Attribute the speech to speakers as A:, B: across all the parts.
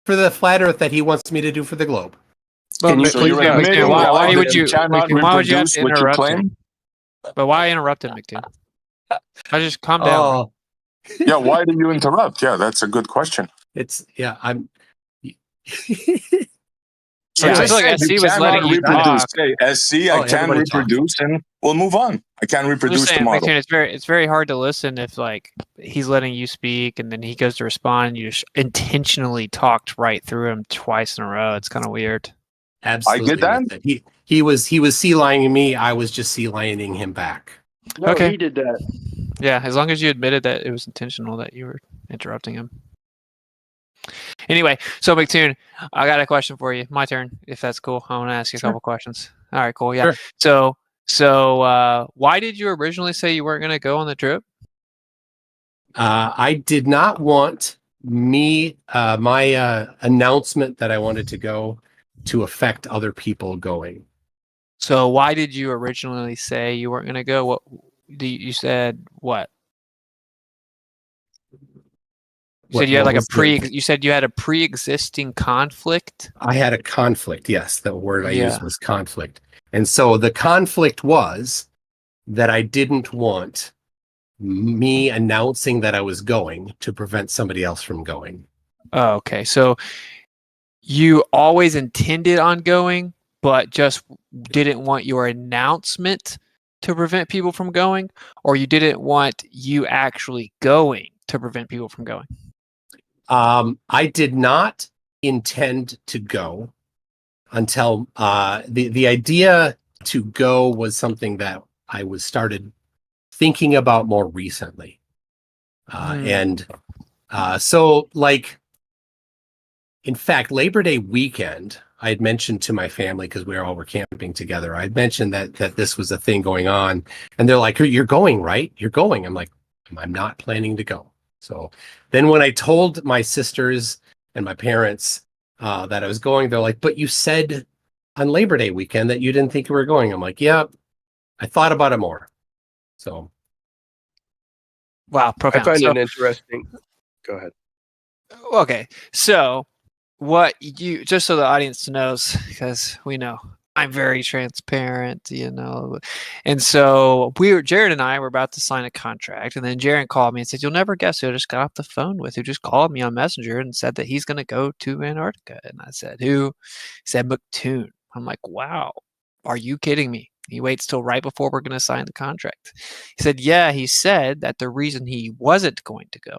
A: for the flat Earth that he wants me to do for the globe.
B: Can you please
C: McToon, why would you have
B: reproduce
C: to
B: what you
C: interrupt
B: claim?
C: him? But why interrupt him, McToon? I just calm down.
A: Oh,
B: Yeah, why do you interrupt? Yeah, that's a good question.
A: I'm.
B: So
C: Yeah, I
B: just
C: feel like
B: say
C: SC
B: you
C: was
B: cannot
C: letting you
B: reproduce.
C: talk.
B: Say, SC, I can
A: everybody talk.
B: reproduce, and we'll move on. I can
C: I'm
B: reproduce
C: just saying,
B: tomorrow.
C: McToon, it's very hard to listen if like he's letting you speak and then he goes to respond and you just intentionally talked right through him twice in a row. It's kind of weird.
A: Absolutely.
B: I get that.
A: He was sea lining me. I was just sea lining him back.
D: No,
C: Okay.
D: he did that.
C: Yeah, as long as you admitted that it was intentional that you were interrupting him. Anyway, so McToon, I got a question for you. My turn, if that's cool. I want to ask you a couple questions. All right, cool. Yeah.
A: Sure.
C: So why did you originally say you weren't going to go on the trip?
A: I did not want my announcement that I wanted to go to affect other people going.
C: So why did you originally say you weren't going to go? What you said? What? You said you had like you said you had a pre-existing conflict.
A: I had a conflict. Yes, the word I used
C: Yeah.
A: was conflict. And so the conflict was that I didn't want me announcing that I was going to prevent somebody else from going.
C: Oh, okay. So you always intended on going, but just didn't want your announcement to prevent people from going, or you didn't want you actually going to prevent people from going?
A: I did not intend to go until the idea to go was something that I was started thinking about more recently. And so like, in fact, Labor Day weekend, I had mentioned to my family, because we all were camping together, I had mentioned that this was a thing going on. And they're like, you're going, right? You're going. I'm like, I'm not planning to go. So then when I told my sisters and my parents that I was going, they're like, but you said on Labor Day weekend that you didn't think you were going. I'm like, yeah, I thought about it more. So.
C: Wow, profound.
D: I find it interesting. Go ahead.
C: Okay, so what you, just so the audience knows, because we know I'm very transparent, and so Jared and I were about to sign a contract, and then Jared called me and said, "You'll never guess who I just got off the phone with, who just called me on Messenger and said that he's going to go to Antarctica." And I said, "Who?" He said, "McToon." I'm like, "Wow, are you kidding me?" He waits till right before we're going to sign the contract. He said, "Yeah." He said that the reason he wasn't going to go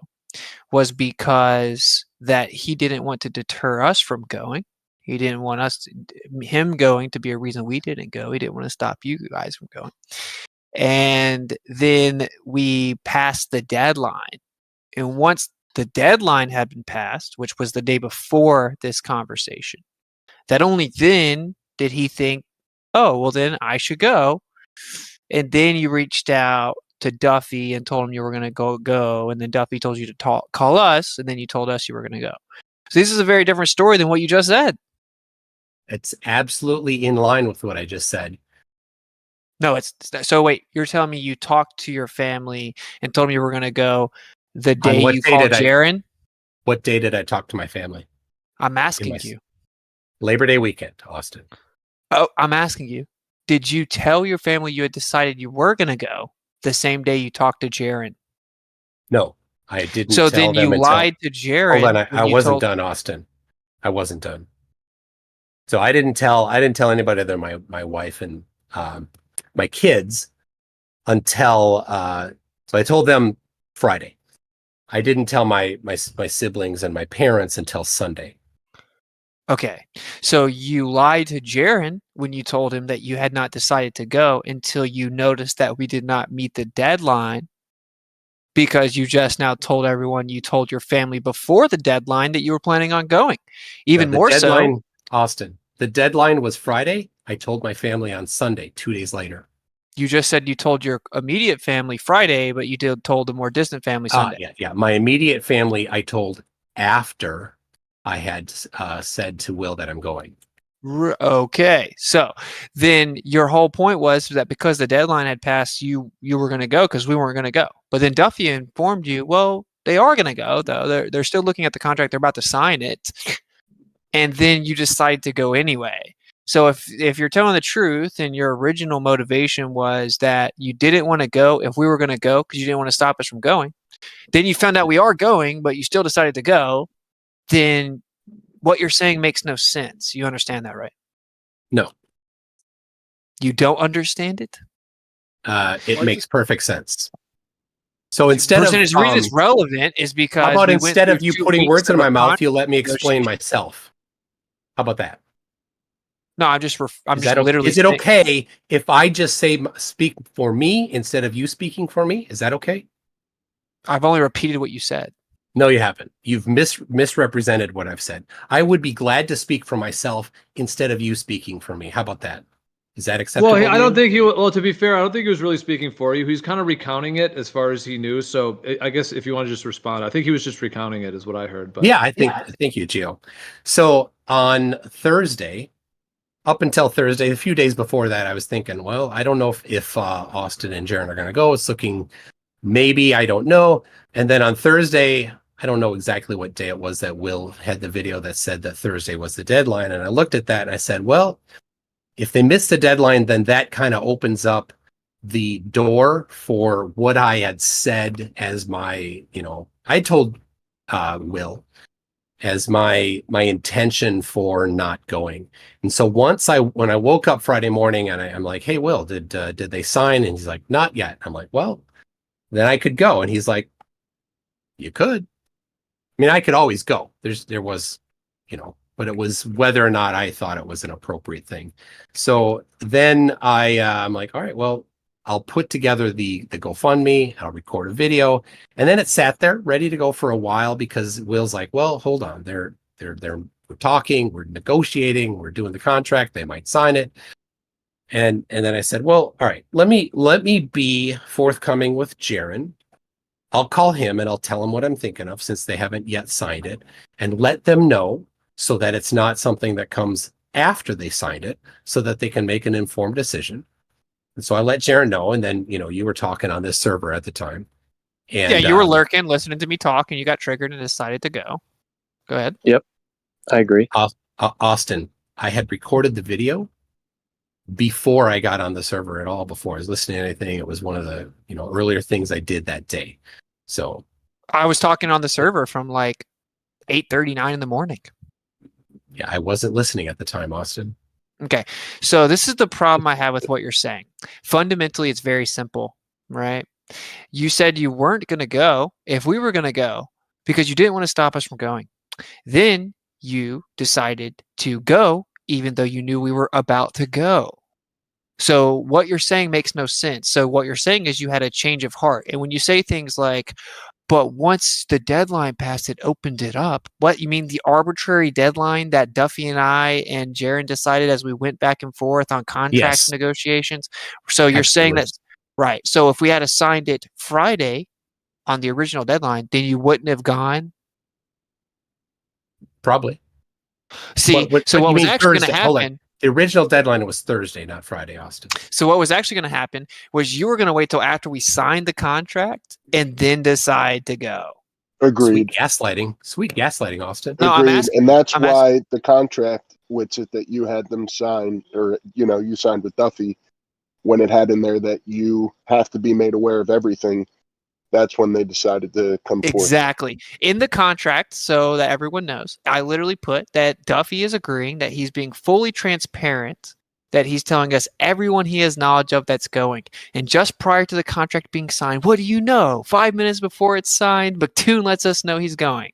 C: was because that he didn't want to deter us from going. He didn't want him going to be a reason we didn't go. He didn't want to stop you guys from going. And then we passed the deadline. And once the deadline had been passed, which was the day before this conversation, that only then did he think, oh, well, then I should go. And then you reached out to Duffy and told him you were going to go. And then Duffy told you to call us. And then you told us you were going to go. So this is a very different story than what you just said.
A: It's absolutely in line with what I just said.
C: No, so wait, you're telling me you talked to your family and told me you were going to go the day you called Jaron?
A: What day did I talk to my family?
C: I'm asking you.
A: Labor Day weekend, Austin.
C: Oh, I'm asking you. Did you tell your family you had decided you were going to go the same day you talked to Jaron?
A: No, I didn't.
C: So
A: tell
C: then you lied to Jaron.
A: Hold on, I wasn't done, Austin. I wasn't done. So I didn't tell anybody other than my wife and my kids until so I told them Friday. I didn't tell my siblings and my parents until Sunday.
C: Okay, so you lied to Jaron when you told him that you had not decided to go until you noticed that we did not meet the deadline, because you just now told everyone you told your family before the deadline that you were planning on going. Even more so,
A: Austin, the deadline was Friday. I told my family on Sunday, 2 days later.
C: You just said you told your immediate family Friday, but you told the more distant family Sunday.
A: Yeah. My immediate family I told after I had said to Will that I'm going.
C: Okay, so then your whole point was that because the deadline had passed, you were going to go because we weren't going to go. But then Duffy informed you, well, they are going to go, though. They're still looking at the contract. They're about to sign it. and then you decide to go anyway. So if you're telling the truth and your original motivation was that you didn't want to go if we were going to go because you didn't want to stop us from going, then you found out we are going, but you still decided to go, then what you're saying makes no sense. You understand that, right?
A: No.
C: You don't understand it?
A: It makes perfect sense. So instead
C: The
A: of
C: reason it's relevant is because
A: how about
C: we went
A: instead of
C: through
A: you
C: 2
A: putting
C: weeks
A: words in
C: of
A: my
C: a
A: mouth, you let me explain
C: negotiation.
A: myself. How about that?
C: No, I'm just literally.
A: Is it okay if I just say speak for me instead of you speaking for me? Is that okay?
C: I've only repeated what you said.
A: No, you haven't. You've misrepresented what I've said. I would be glad to speak for myself instead of you speaking for me. How about that? Is that acceptable?
E: Well,
A: to
E: I
A: you?
E: don't think he. Well, to be fair, I don't think he was really speaking for you. He's kind of recounting it as far as he knew. So I guess if you want to just respond, I think he was just recounting it, is what I heard. But
A: Yeah, thank you, Gio. So on Thursday, up until Thursday, a few days before that, I was thinking, well, I don't know if Austin and Jaron are going to go. It's looking maybe, I don't know. And then on Thursday, I don't know exactly what day it was that Will had the video that said that Thursday was the deadline. And I looked at that and I said, well, if they miss the deadline, then that kind of opens up the door for what I had said as my, I told Will as my intention for not going. And so when I woke up Friday morning and I'm like, hey, Will, did they sign? And he's like, not yet. I'm like, well, then I could go. And he's like, you could. I mean, I could always go. There was, but it was whether or not I thought it was an appropriate thing. So then I'm like, all right, well, I'll put together the GoFundMe, I'll record a video, and then it sat there ready to go for a while because Will's like, well, hold on, we're talking, we're negotiating, we're doing the contract, they might sign it. And then I said, well, all right, let me be forthcoming with Jaron. I'll call him and I'll tell him what I'm thinking of since they haven't yet signed it, and let them know so that it's not something that comes after they signed it, so that they can make an informed decision. And so I let Jaron know, and then you were talking on this server at the time. And
C: yeah, you were lurking, listening to me talk, and you got triggered and decided to go. Go ahead.
D: Yep, I agree.
A: Austin, I had recorded the video before I got on the server at all, before I was listening to anything. It was one of the earlier things I did that day. So
C: I was talking on the server from like 8:39 in the morning.
A: Yeah, I wasn't listening at the time, Austin.
C: Okay, so this is the problem I have with what you're saying. Fundamentally, it's very simple, right? You said you weren't going to go if we were going to go because you didn't want to stop us from going. Then you decided to go even though you knew we were about to go. So what you're saying makes no sense. So what you're saying is you had a change of heart. And when you say things like, but once the deadline passed, it opened it up. What, you mean the arbitrary deadline that Duffy and I and Jaron decided as we went back and forth on contracts negotiations? So you're saying that, right. So if we had assigned it Friday on the original deadline, then you wouldn't have gone?
A: Probably.
C: See, so what was actually going to happen...
A: The original deadline was Thursday, not Friday, Austin.
C: So what was actually going to happen was you were going to wait till after we signed the contract and then decide to go.
F: Agreed.
A: Sweet gaslighting, Austin.
C: No,
F: Agreed. And that's why the contract, Witsit, that you had them sign, or you signed with Duffy, when it had in there that you have to be made aware of everything, that's when they decided to come forth.
C: Exactly. In the contract, so that everyone knows, I literally put that Duffy is agreeing that he's being fully transparent, that he's telling us everyone he has knowledge of that's going. And just prior to the contract being signed, what do you know? 5 minutes before it's signed, McToon lets us know he's going.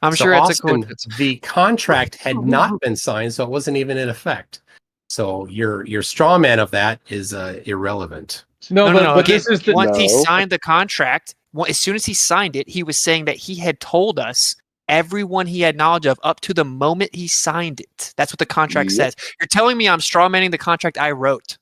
C: I'm sure it's a coincidence.
A: The contract had not been signed, so it wasn't even in effect. So your straw man of that is irrelevant.
C: No.
E: But
C: Again,
E: this is
C: once he signed the contract, as soon as he signed it, he was saying that he had told us everyone he had knowledge of up to the moment he signed it. That's what the contract says. You're telling me I'm strawmanning the contract I wrote.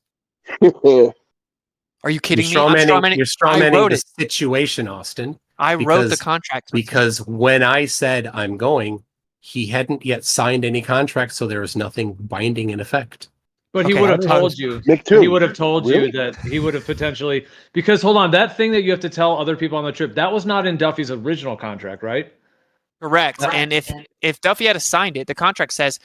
C: Are you kidding me? You're
A: strawmanning the situation, Austin.
C: I wrote the contract.
A: Because when I said I'm going, he hadn't yet signed any contract, so there was nothing binding in effect.
E: But he would have told you.
F: McToon.
E: He would have told
F: Really?
E: you that he would have potentially, because hold on, that thing that you have to tell other people on the trip, that was not in Duffy's original contract, right?
C: Correct. And if Duffy had signed it, the contract says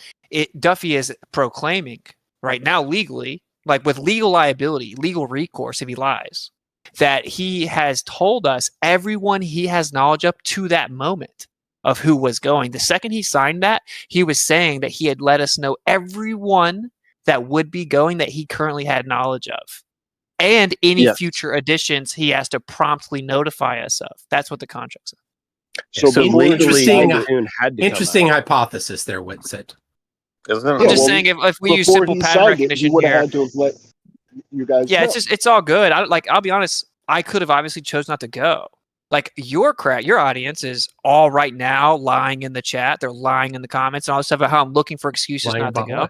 C: Duffy is proclaiming right now legally, like with legal liability, legal recourse if he lies, that he has told us everyone he has knowledge of to that moment of who was going. The second he signed that, he was saying that he had let us know everyone that would be going that he currently had knowledge of. And any future additions he has to promptly notify us of. That's what the contract says.
F: So,
A: So
F: before
A: interesting-
D: McToon had to come
A: Interesting
D: out.
A: hypothesis there, Witsit.
B: Isn't
C: I'm
B: it?
C: just
F: well,
C: saying if we use
F: before
C: simple
F: he
C: pattern
F: signed it,
C: recognition
F: you would have
C: here.
F: had to have let you guys
C: Yeah,
F: know.
C: it's all good. I'll be honest. I could have obviously chose not to go. Like your audience is all right now lying in the chat. They're lying in the comments and all this stuff about how I'm looking for excuses
A: Lying
C: not to
A: about
C: go.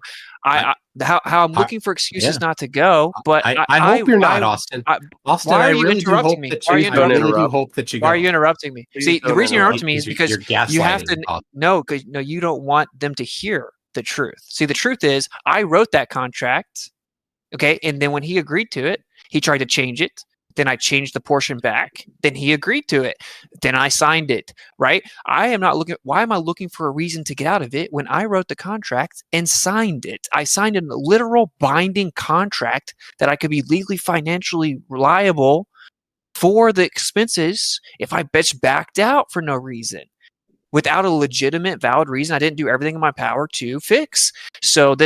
A: what?
C: How I'm looking for excuses
A: yeah.
C: not to go. But
A: I hope you're not, Austin. Austin,
C: why are
A: I
C: you
A: really do
C: interrupting
A: hope
C: me?
A: that
C: Why are
A: you.
C: you
A: I really do
D: interrupting?
A: hope that you go.
C: Why are you interrupting me?
D: Please
C: See, the
D: don't
C: reason you're interrupting
D: interrupt.
C: me is because
A: you're
C: you have to
A: gaslighting, Austin.
C: no, you don't want them to hear the truth. See, the truth is I wrote that contract, okay, and then when he agreed to it, he tried to change it. Then I changed the portion back. Then he agreed to it. Then I signed it, right? I am not looking. Why am I looking for a reason to get out of it when I wrote the contract and signed it? I signed a literal binding contract that I could be legally, financially liable for the expenses if I bitch backed out for no reason. Without a legitimate, valid reason, I didn't do everything in my power to fix. So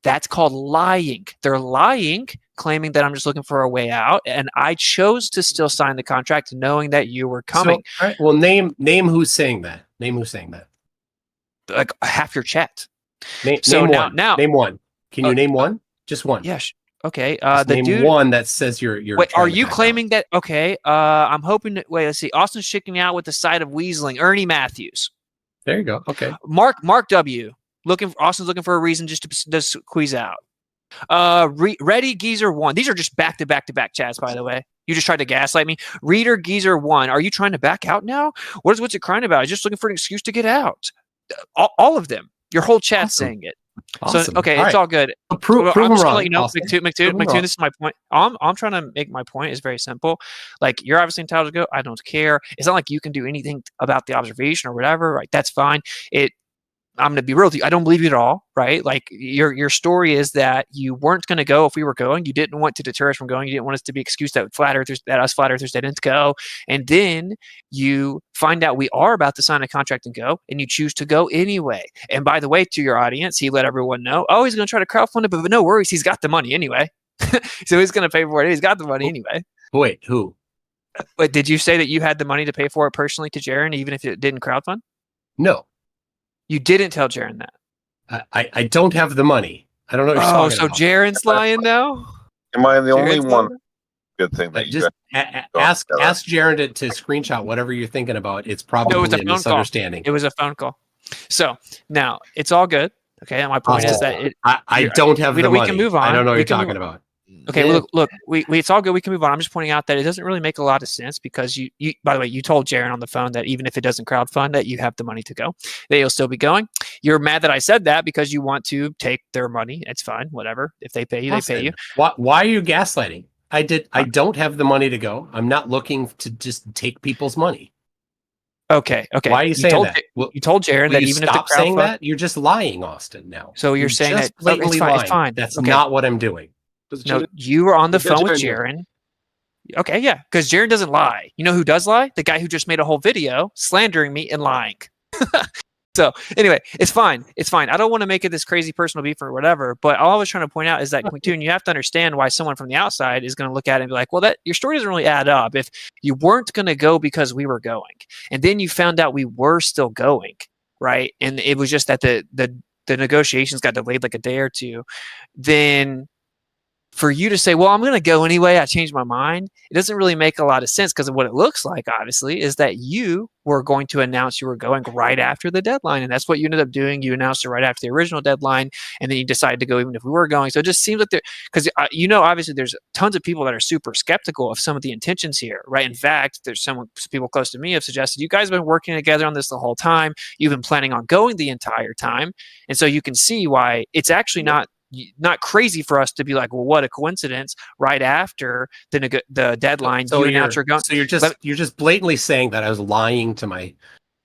C: that's called lying. They're lying, claiming that I'm just looking for a way out, and I chose to still sign the contract knowing that you were coming.
A: So, all right, well, name who's saying that. Name who's saying that.
C: Like half your chat.
A: Name
C: now,
A: one. Name one. Can you name one? Just one.
C: Yeah. Okay.
A: Just
C: The
A: name
C: dude.
A: one that says you're.
C: Wait,
A: trying
C: are
A: to
C: you
A: back out.
C: claiming that? Okay. I'm hoping. Wait. Let's see. Austin's checking out with the side of weaseling. Ernie Matthews.
A: There you go. Okay.
C: Mark W. Austin's looking for a reason just to squeeze out. Ready Geezer 1. These are just back to back chats, by the way. You just tried to gaslight me. Reader Geezer 1. Are you trying to back out now? What's it crying about? Just looking for an excuse to get out. All of them. Your whole chat's
A: Awesome.
C: saying it.
A: Awesome.
C: So okay,
A: All
C: it's
A: right.
C: all good.
A: Prove
C: I'm
A: them
C: just gonna
A: wrong.
C: let you know,
A: Austin.
C: McToon, this is my point. I'm trying to make my point is very simple. Like you're obviously entitled to go. I don't care. It's not like you can do anything about the observation or whatever. Right? That's fine. I'm going to be real with you. I don't believe you at all, right? Like your story is that you weren't going to go if we were going. You didn't want to deter us from going. You didn't want us to be excused that us flat earthers didn't go. And then you find out we are about to sign a contract and go, and you choose to go anyway. And by the way, to your audience, he let everyone know, oh, he's going to try to crowdfund it, but no worries. He's got the money anyway. So he's going to pay for it. He's got the money anyway.
A: Wait, who?
C: But did you say that you had the money to pay for it personally to Jaron, even if it didn't crowdfund?
A: No,
C: You didn't tell Jaron that.
A: I don't have the money. I don't know what you're
C: Oh,
A: talking
C: so
A: about.
C: Jaron's lying now?
B: Am I the only
C: Jaron's
B: one?
C: lying?
B: Good thing that you
A: Just
B: guys
A: ask
B: together.
A: Jaron to screenshot whatever you're thinking about. It's probably
C: No, it was a
A: a
C: phone call.
A: misunderstanding.
C: It was a phone call. So now it's all good. Okay. And my point is that
A: I don't have the money.
C: we can move on.
A: I don't know what
C: We
A: you're
C: can
A: talking
C: move
A: about.
C: okay. Well, look, it's all good. We can move on. I'm just pointing out that it doesn't really make a lot of sense because you by the way, you told Jaron on the phone that even if it doesn't crowdfund that you have the money to go, that you'll still be going. You're mad that I said that because you want to take their money. It's fine. Whatever. If they pay you, they pay you.
A: Why are you gaslighting? I don't have the money to go. I'm not looking to just take people's money.
C: Okay.
A: Why are you saying that?
C: You told Jaron
A: Will
C: that
A: you
C: even if the
A: stop saying
C: crowdfund.
A: that? You're just lying, Austin. Now.
C: So you're saying
A: just
C: that
A: blatantly
C: it's fine.
A: lying.
C: It's fine.
A: That's
C: Okay.
A: not what I'm doing.
C: No, you were on the
D: Does
C: phone with
D: Jaron know?
C: Jaron. Okay, yeah, because Jaron doesn't lie. You know who does lie? The guy who just made a whole video slandering me and lying. So anyway, it's fine. It's fine. I don't want to make it this crazy personal beef or whatever. But all I was trying to point out is that McToon, you have to understand why someone from the outside is going to look at it and be like, "Well, that your story doesn't really add up. If you weren't going to go because we were going, and then you found out we were still going, right? And it was just that the negotiations got delayed like a day or two, then." For you to say, well, I'm going to go anyway, I changed my mind, it doesn't really make a lot of sense because of what it looks like, obviously, is that you were going to announce you were going right after the deadline. And that's what you ended up doing. You announced it right after the original deadline, and then you decided to go even if we were going. So it just seems like because, obviously there's tons of people that are super skeptical of some of the intentions here, right? In fact, there's people close to me have suggested you guys have been working together on this the whole time. You've been planning on going the entire time. And so you can see why it's actually not crazy for us to be like, well, what a coincidence! Right after the deadline,
A: So
C: you announce you're going.
A: So you're just blatantly saying that I was lying to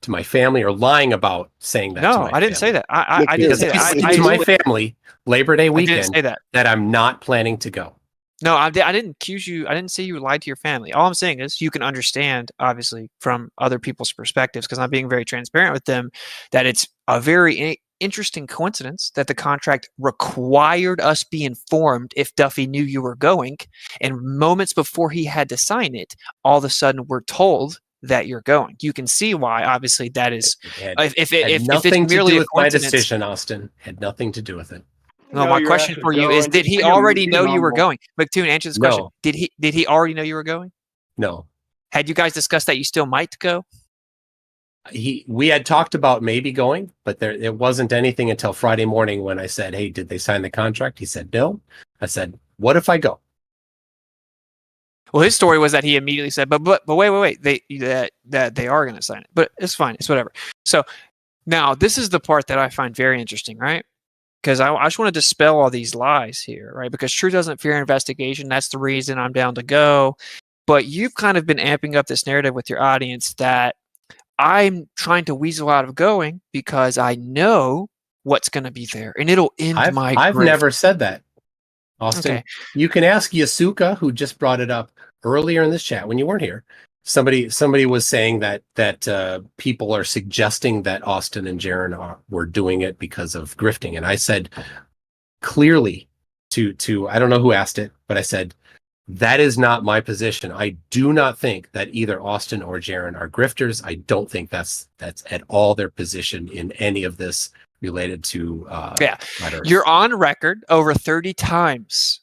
A: to my family or lying about saying that to
C: No,
A: my
C: I didn't say
A: family.
C: that. I didn't
A: Because
C: say
A: I
C: that.
A: said to my family Labor Day
C: I didn't
A: weekend
C: say that.
A: that I'm not planning to go.
C: No, I didn't accuse you. I didn't say you lied to your family. All I'm saying is you can understand, obviously, from other people's perspectives, because I'm being very transparent with them, that it's a very interesting coincidence that the contract required us be informed if Duffy knew you were going, and moments before he had to sign it, all of a sudden we're told that you're going. You can see why, obviously, that is.
A: It
C: If
A: had
C: it's
A: nothing to
C: merely
A: do
C: a
A: with my
C: coincidence.
A: decision, Austin. Had nothing to do with it.
C: No, my question for you is: did he already know you were going? McToon, answer this question.
A: No.
C: Did he already know you were going?
A: No.
C: Had you guys discussed that you still might go?
A: We had talked about maybe going, but it wasn't anything until Friday morning when I said, "Hey, did they sign the contract?" He said, "No." I said, "What if I go?"
C: Well, his story was that he immediately said, "But wait, that they are going to sign it." But it's fine, it's whatever. So now this is the part that I find very interesting, right? Because I just want to dispel all these lies here, right? Because truth doesn't fear investigation. That's the reason I'm down to go. But you've kind of been amping up this narrative with your audience that I'm trying to weasel out of going because I know what's going to be there, and it'll end my.
A: I've
C: grift.
A: never said that, Austin.
C: Okay.
A: You can ask Yasuka, who just brought it up earlier in this chat when you weren't here. Somebody was saying that people are suggesting that Austin and Jaron were doing it because of grifting, and I said clearly to I don't know who asked it, but I said that is not my position. I do not think that either Austin or Jaron are grifters. I don't think that's at all their position in any of this related to letters.
C: You're on record over 30 times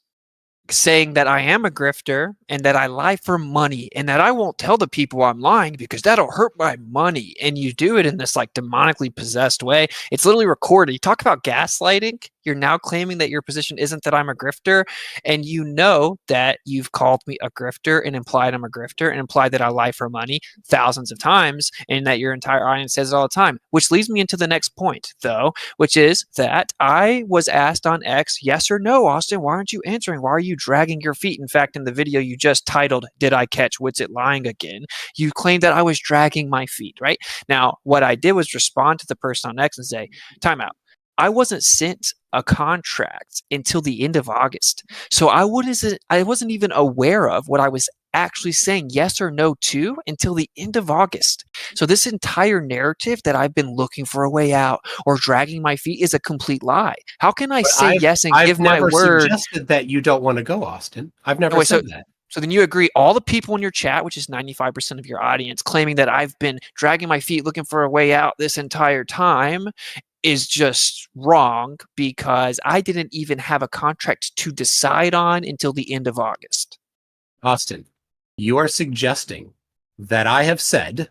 C: saying that I am a grifter and that I lie for money and that I won't tell the people I'm lying because that'll hurt my money. And you do it in this like demonically possessed way. It's literally recorded. You talk about gaslighting. You're now claiming that your position isn't that I'm a grifter, and you know that you've called me a grifter and implied I'm a grifter and implied that I lie for money thousands of times, and that your entire audience says it all the time, which leads me into the next point, though, which is that I was asked on X, yes or no, Austin, why aren't you answering? Why are you dragging your feet? In fact, in the video you just titled, Did I Catch Witsit Lying Again? You claimed that I was dragging my feet, right? Now, what I did was respond to the person on X and say, time out. I wasn't sent a contract until the end of August. So I wasn't even aware of what I was actually saying yes or no to until the end of August. So this entire narrative that I've been looking for a way out or dragging my feet is a complete lie. How can I say yes and give my word?
A: I've never suggested that you don't want to go, Austin. I've never said that.
C: So then you agree all the people in your chat, which is 95% of your audience, claiming that I've been dragging my feet looking for a way out this entire time is just wrong because I didn't even have a contract to decide on until the end of August.
A: Austin, you are suggesting that I have said,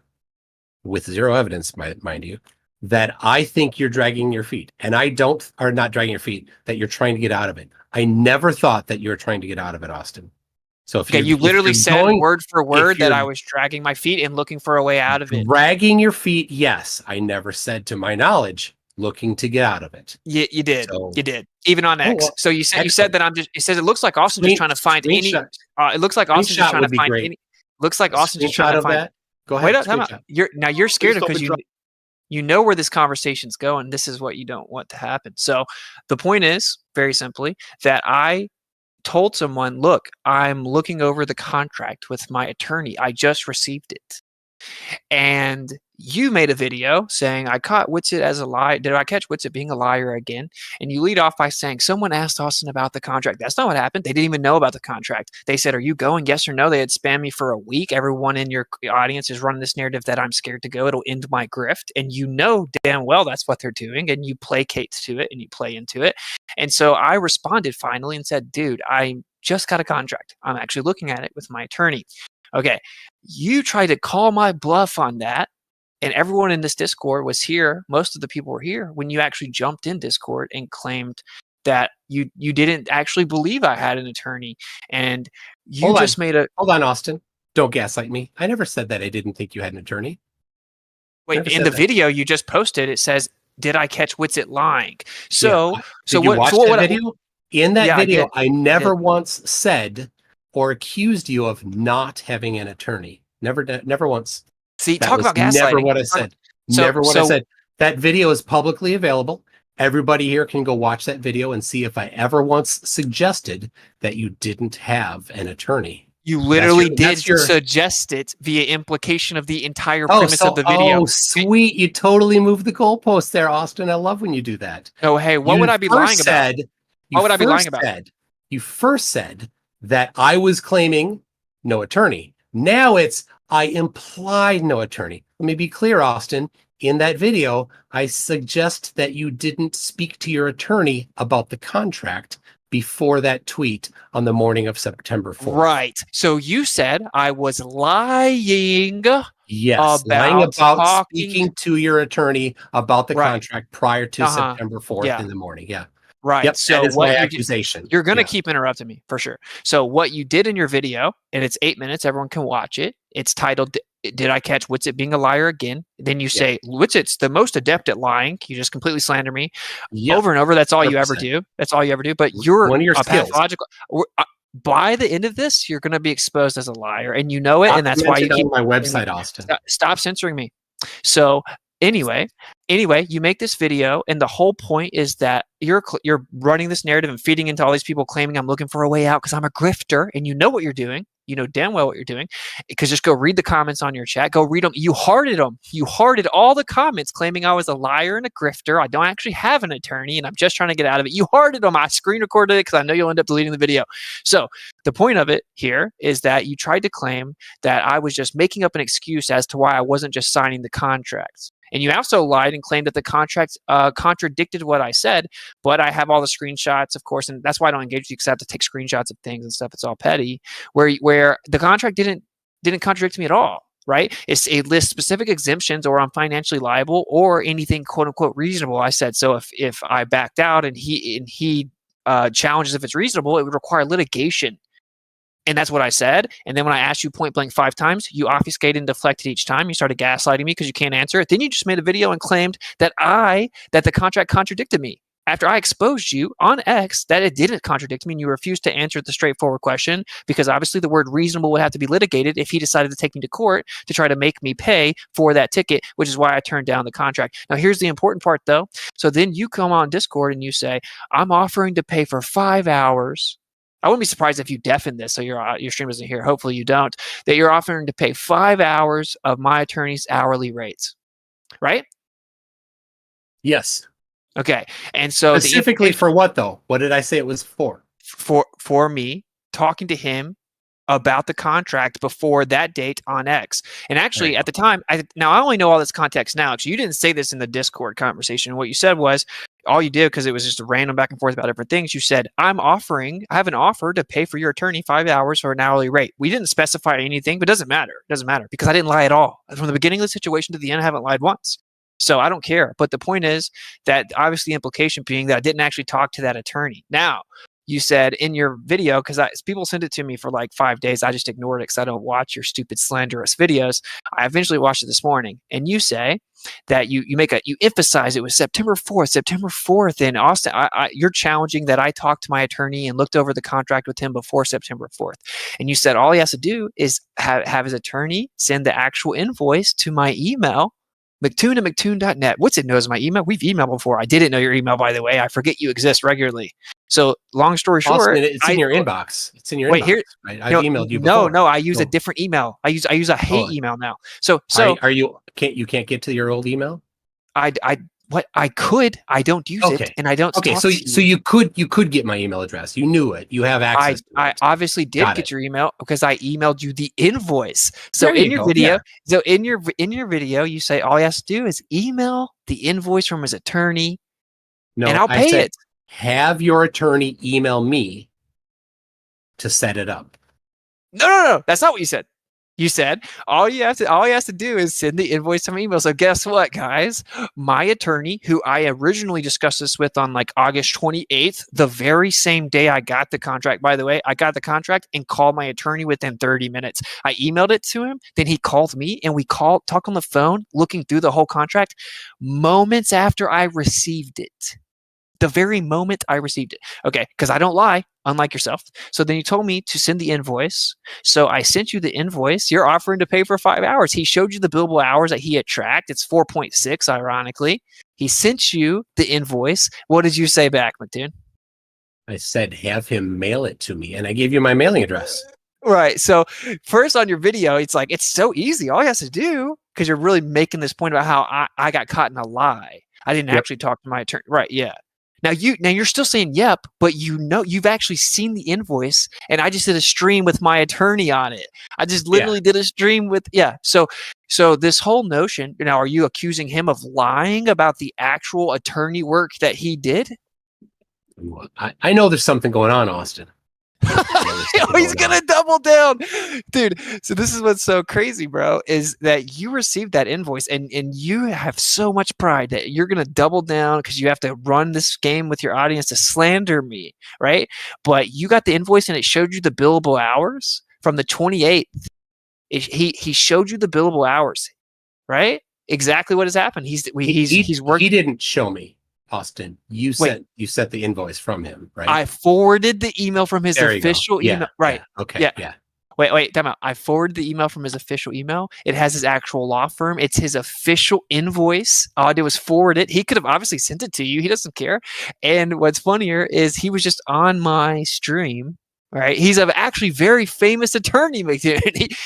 A: with zero evidence, mind you, that I think you're dragging your feet, and or not dragging your feet, that you're trying to get out of it. I never thought that you were trying to get out of it, Austin. So if
C: you literally said word for word that I was dragging my feet and looking for a way out of it.
A: Dragging your feet, yes. I never said, to my knowledge, looking to get out of it.
C: You did. So, you did. Even on X. So you said that it says it looks like Austin's just trying to find any. It looks like Austin's just trying to find any. Looks like Austin's just trying to find.
A: That. Go ahead.
C: Wait up, time out. You're scared because you know where this conversation's going. This is what you don't want to happen. So the point is, very simply, that I told someone, look, I'm looking over the contract with my attorney. I just received it. And you made a video saying, I caught Witsit as a lie. Did I catch Witsit being a liar again? And you lead off by saying, someone asked Austin about the contract. That's not what happened. They didn't even know about the contract. They said, are you going? Yes or no? They had spammed me for a week. Everyone in your audience is running this narrative that I'm scared to go. It'll end my grift. And you know damn well that's what they're doing. And you placate to it and you play into it. And so I responded finally and said, dude, I just got a contract. I'm actually looking at it with my attorney. Okay. You tried to call my bluff on that. And everyone in this Discord was here. Most of the people were here when you actually jumped in Discord and claimed that you didn't actually believe I had an attorney. And you Hold
A: on, Austin. Don't gaslight me. I never said that I didn't think you had an attorney.
C: Wait, in the video you just posted, it says, did I catch Witsit lying? So,
A: yeah. Did you watch that video? In that video, I never once said or accused you of not having an attorney. Never once.
C: See, talk about gaslighting.
A: Never what I said. Never what I
C: so
A: said. That video is publicly available. Everybody here can go watch that video and see if I ever once suggested that you didn't have an attorney.
C: you literally
A: that's your-
C: suggest it via implication of the entire premise of the video.
A: Oh, sweet. You totally moved the goalpost there, Austin. I love when you do that.
C: Oh, hey, what would I be lying about? What would I be lying about?
A: You first said that I was claiming no attorney. Now it's I implied no attorney. Let me be clear, Austin. In that video, I suggest that you didn't speak to your attorney about the contract before that tweet on the morning of September 4th.
C: Right. So you said I was lying.
A: Yes, lying about speaking to your attorney about the contract prior to September 4th in the morning. Yeah.
C: Right.
A: Yep,
C: So
A: that is
C: what
A: my accusation.
C: You're going to keep interrupting me for sure. So what you did in your video, and it's 8 minutes, everyone can watch it. It's titled, Did I Catch Witsit Being a Liar Again? Then you say, Witsit's the most adept at lying. You just completely slander me over and over. That's all you ever do. That's all you ever do. But you're
A: one of your
C: a
A: skills.
C: pathological. By the end of this, you're going to be exposed as a liar, and you know it. And that's why you keep
A: on my website, Austin.
C: Stop censoring me. So anyway, you make this video, and the whole point is that you're running this narrative and feeding into all these people claiming I'm looking for a way out because I'm a grifter, and you know what you're doing. You know damn well what you're doing, because just go read the comments on your chat. Go read them. You hearted them. You hearted all the comments claiming I was a liar and a grifter. I don't actually have an attorney, and I'm just trying to get out of it. You hearted them. I screen recorded it because I know you'll end up deleting the video. So the point of it here is that you tried to claim that I was just making up an excuse as to why I wasn't just signing the contracts. And you also lied and claimed that the contract contradicted what I said, but I have all the screenshots, of course, and that's why I don't engage with you, because I have to take screenshots of things and stuff. It's all petty, where the contract didn't contradict me at all, right? It lists specific exemptions, or I'm financially liable, or anything quote unquote reasonable. I said, so if I backed out and he challenges if it's reasonable, it would require litigation. And that's what I said. And then when I asked you point blank 5 times, you obfuscated and deflected each time. You started gaslighting me because you can't answer it. Then you just made a video and claimed that the contract contradicted me. After I exposed you on X that it didn't contradict me, and you refused to answer the straightforward question, because obviously the word reasonable would have to be litigated if he decided to take me to court to try to make me pay for that ticket, which is why I turned down the contract. Now, here's the important part, though. So then you come on Discord and you say, I'm offering to pay for 5 hours. I wouldn't be surprised if you deafen this so your stream isn't here. Hopefully you don't. That you're offering to pay 5 hours of my attorney's hourly rates, right?
A: Yes.
C: Okay. And so
A: specifically for what though? What did I say it was for?
C: For me talking to him about the contract before that date on X. And actually at the time, I only know all this context now. So you didn't say this in the Discord conversation. What you said was, all you did, because it was just a random back and forth about different things, you said, I have an offer to pay for your attorney 5 hours for an hourly rate. We didn't specify anything, but it doesn't matter. It doesn't matter because I didn't lie at all. From the beginning of the situation to the end, I haven't lied once. So I don't care. But the point is that obviously the implication being that I didn't actually talk to that attorney. Now, you said in your video, because people sent it to me for like 5 days, I just ignored it because I don't watch your stupid slanderous videos. I eventually watched it this morning, and you say that you emphasize it was September 4th in Austin. You're challenging that I talked to my attorney and looked over the contract with him before September 4th, and you said all he has to do is have his attorney send the actual invoice to my email. McToon at McToon.net. Witsit knows my email. We've emailed before. I didn't know your email, by the way. I forget you exist regularly. So long story short,
A: Austin, it's in your inbox. It's in your inbox. Here, right? I've emailed you before.
C: No, I use a different email. I use a hate email now. So
A: you can't get to your old email?
C: I could. I don't use it, and I don't.
A: Okay, so you could get my email address. You knew it. You have access.
C: I obviously did get your email because I emailed you the invoice. So in your video, in your video, you say all he has to do is email the invoice from his attorney, and I'll pay it.
A: Have your attorney email me to set it up.
C: No, that's not what you said. You said all he has to do is send the invoice to my email. So guess what, guys? My attorney, who I originally discussed this with on like August 28th, the very same day I got the contract, by the way, I got the contract and called my attorney within 30 minutes. I emailed it to him. Then he called me and we talked on the phone, looking through the whole contract moments after I received it. the very moment I received it. Okay, because I don't lie, unlike yourself. So then you told me to send the invoice. So I sent you the invoice. You're offering to pay for 5 hours. He showed you the billable hours that he had tracked. It's 4.6, ironically. He sent you the invoice. What did you say back, McToon?
A: I said, have him mail it to me. And I gave you my mailing address.
C: Right. So first on your video, it's like, it's so easy. All he has to do, because you're really making this point about how I got caught in a lie. I didn't actually talk to my attorney. Right. Yeah. Now you're still saying yep, but you've actually seen the invoice, and I just did a stream with my attorney on it. I just literally did a stream with So this whole notion, now, are you accusing him of lying about the actual attorney work that he did?
A: I know there's something going on, Austin.
C: He's gonna double down, dude. So this is what's so crazy, bro, is that you received that invoice and you have so much pride that you're gonna double down because you have to run this game with your audience to slander me, right? But you got the invoice and it showed you the billable hours from the 28th. He showed you the billable hours, right? Exactly what has happened. He's working.
A: He didn't show me. Austin, you sent the invoice from him, right?
C: I forwarded the email from his official email. Right.
A: Yeah. Okay. Yeah.
C: Wait, time out. I forwarded the email from his official email. It has his actual law firm. It's his official invoice. All I did was forward it. He could have obviously sent it to you. He doesn't care. And what's funnier is he was just on my stream. Right. He's an actually very famous attorney.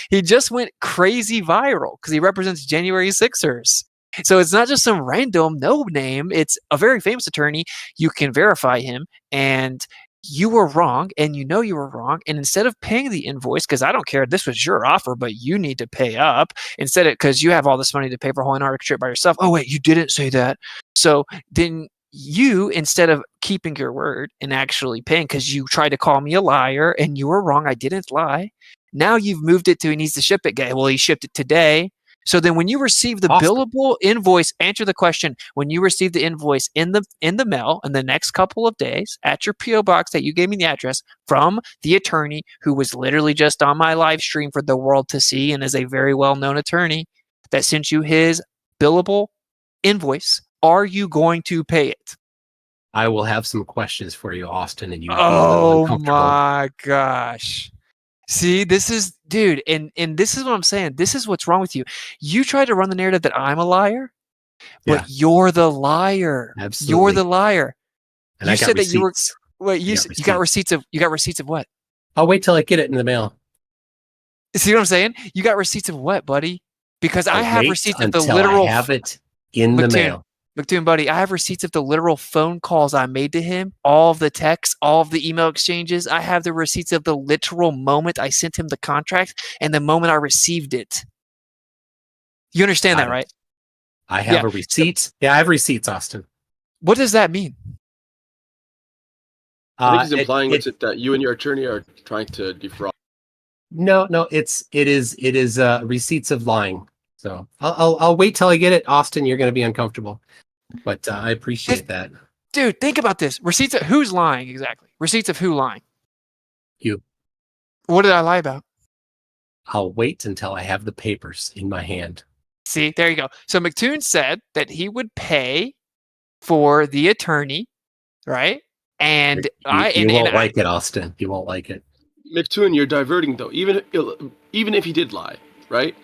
C: He just went crazy viral because he represents January Sixers. So it's not just some random no name. It's a very famous attorney. You can verify him, and you were wrong, and you know you were wrong. And instead of paying the invoice, because I don't care, this was your offer, but you need to pay up instead of, because you have all this money to pay for a whole Antarctica trip by yourself. Oh wait, you didn't say that. So then you, instead of keeping your word and actually paying, because you tried to call me a liar and you were wrong, I didn't lie. Now you've moved it to he needs to ship it. Well, he shipped it today. So then when you receive the billable invoice, answer the question, when you receive the invoice in the mail in the next couple of days at your PO box that you gave me the address from the attorney who was literally just on my live stream for the world to see and is a very well-known attorney that sent you his billable invoice, are you going to pay it?
A: I will have some questions for you, Austin, and you.
C: Oh my gosh. See, this is, dude, and this is what I'm saying. This is what's wrong with you. You try to run the narrative that I'm a liar, but you're the liar.
A: Absolutely.
C: You're the liar.
A: And
C: you
A: I got
C: said
A: receipts.
C: that you were. Wait, you got receipts of what?
A: I'll wait till I get it in the mail.
C: See what I'm saying? You got receipts of what, buddy? Because I have receipts of the literal.
A: I have it in the mail.
C: McToon, buddy, I have receipts of the literal phone calls I made to him, all of the texts, all of the email exchanges. I have the receipts of the literal moment I sent him the contract and the moment I received it. You understand that, right?
A: I have a receipt. Yeah, I have receipts, Austin.
C: What does that mean?
D: I think he's implying that you and your attorney are trying to defraud.
A: No, it is receipts of lying. So I'll wait till I get it, Austin. You're going to be uncomfortable, but I appreciate that.
C: Dude, think about this. Receipts of who's lying exactly? Receipts of who lying?
A: You.
C: What did I lie about?
A: I'll wait until I have the papers in my hand.
C: See, there you go. So McToon said that he would pay for the attorney, right? And
A: you won't like it, Austin. You won't like it.
D: McToon, you're diverting though. Even if he did lie, right?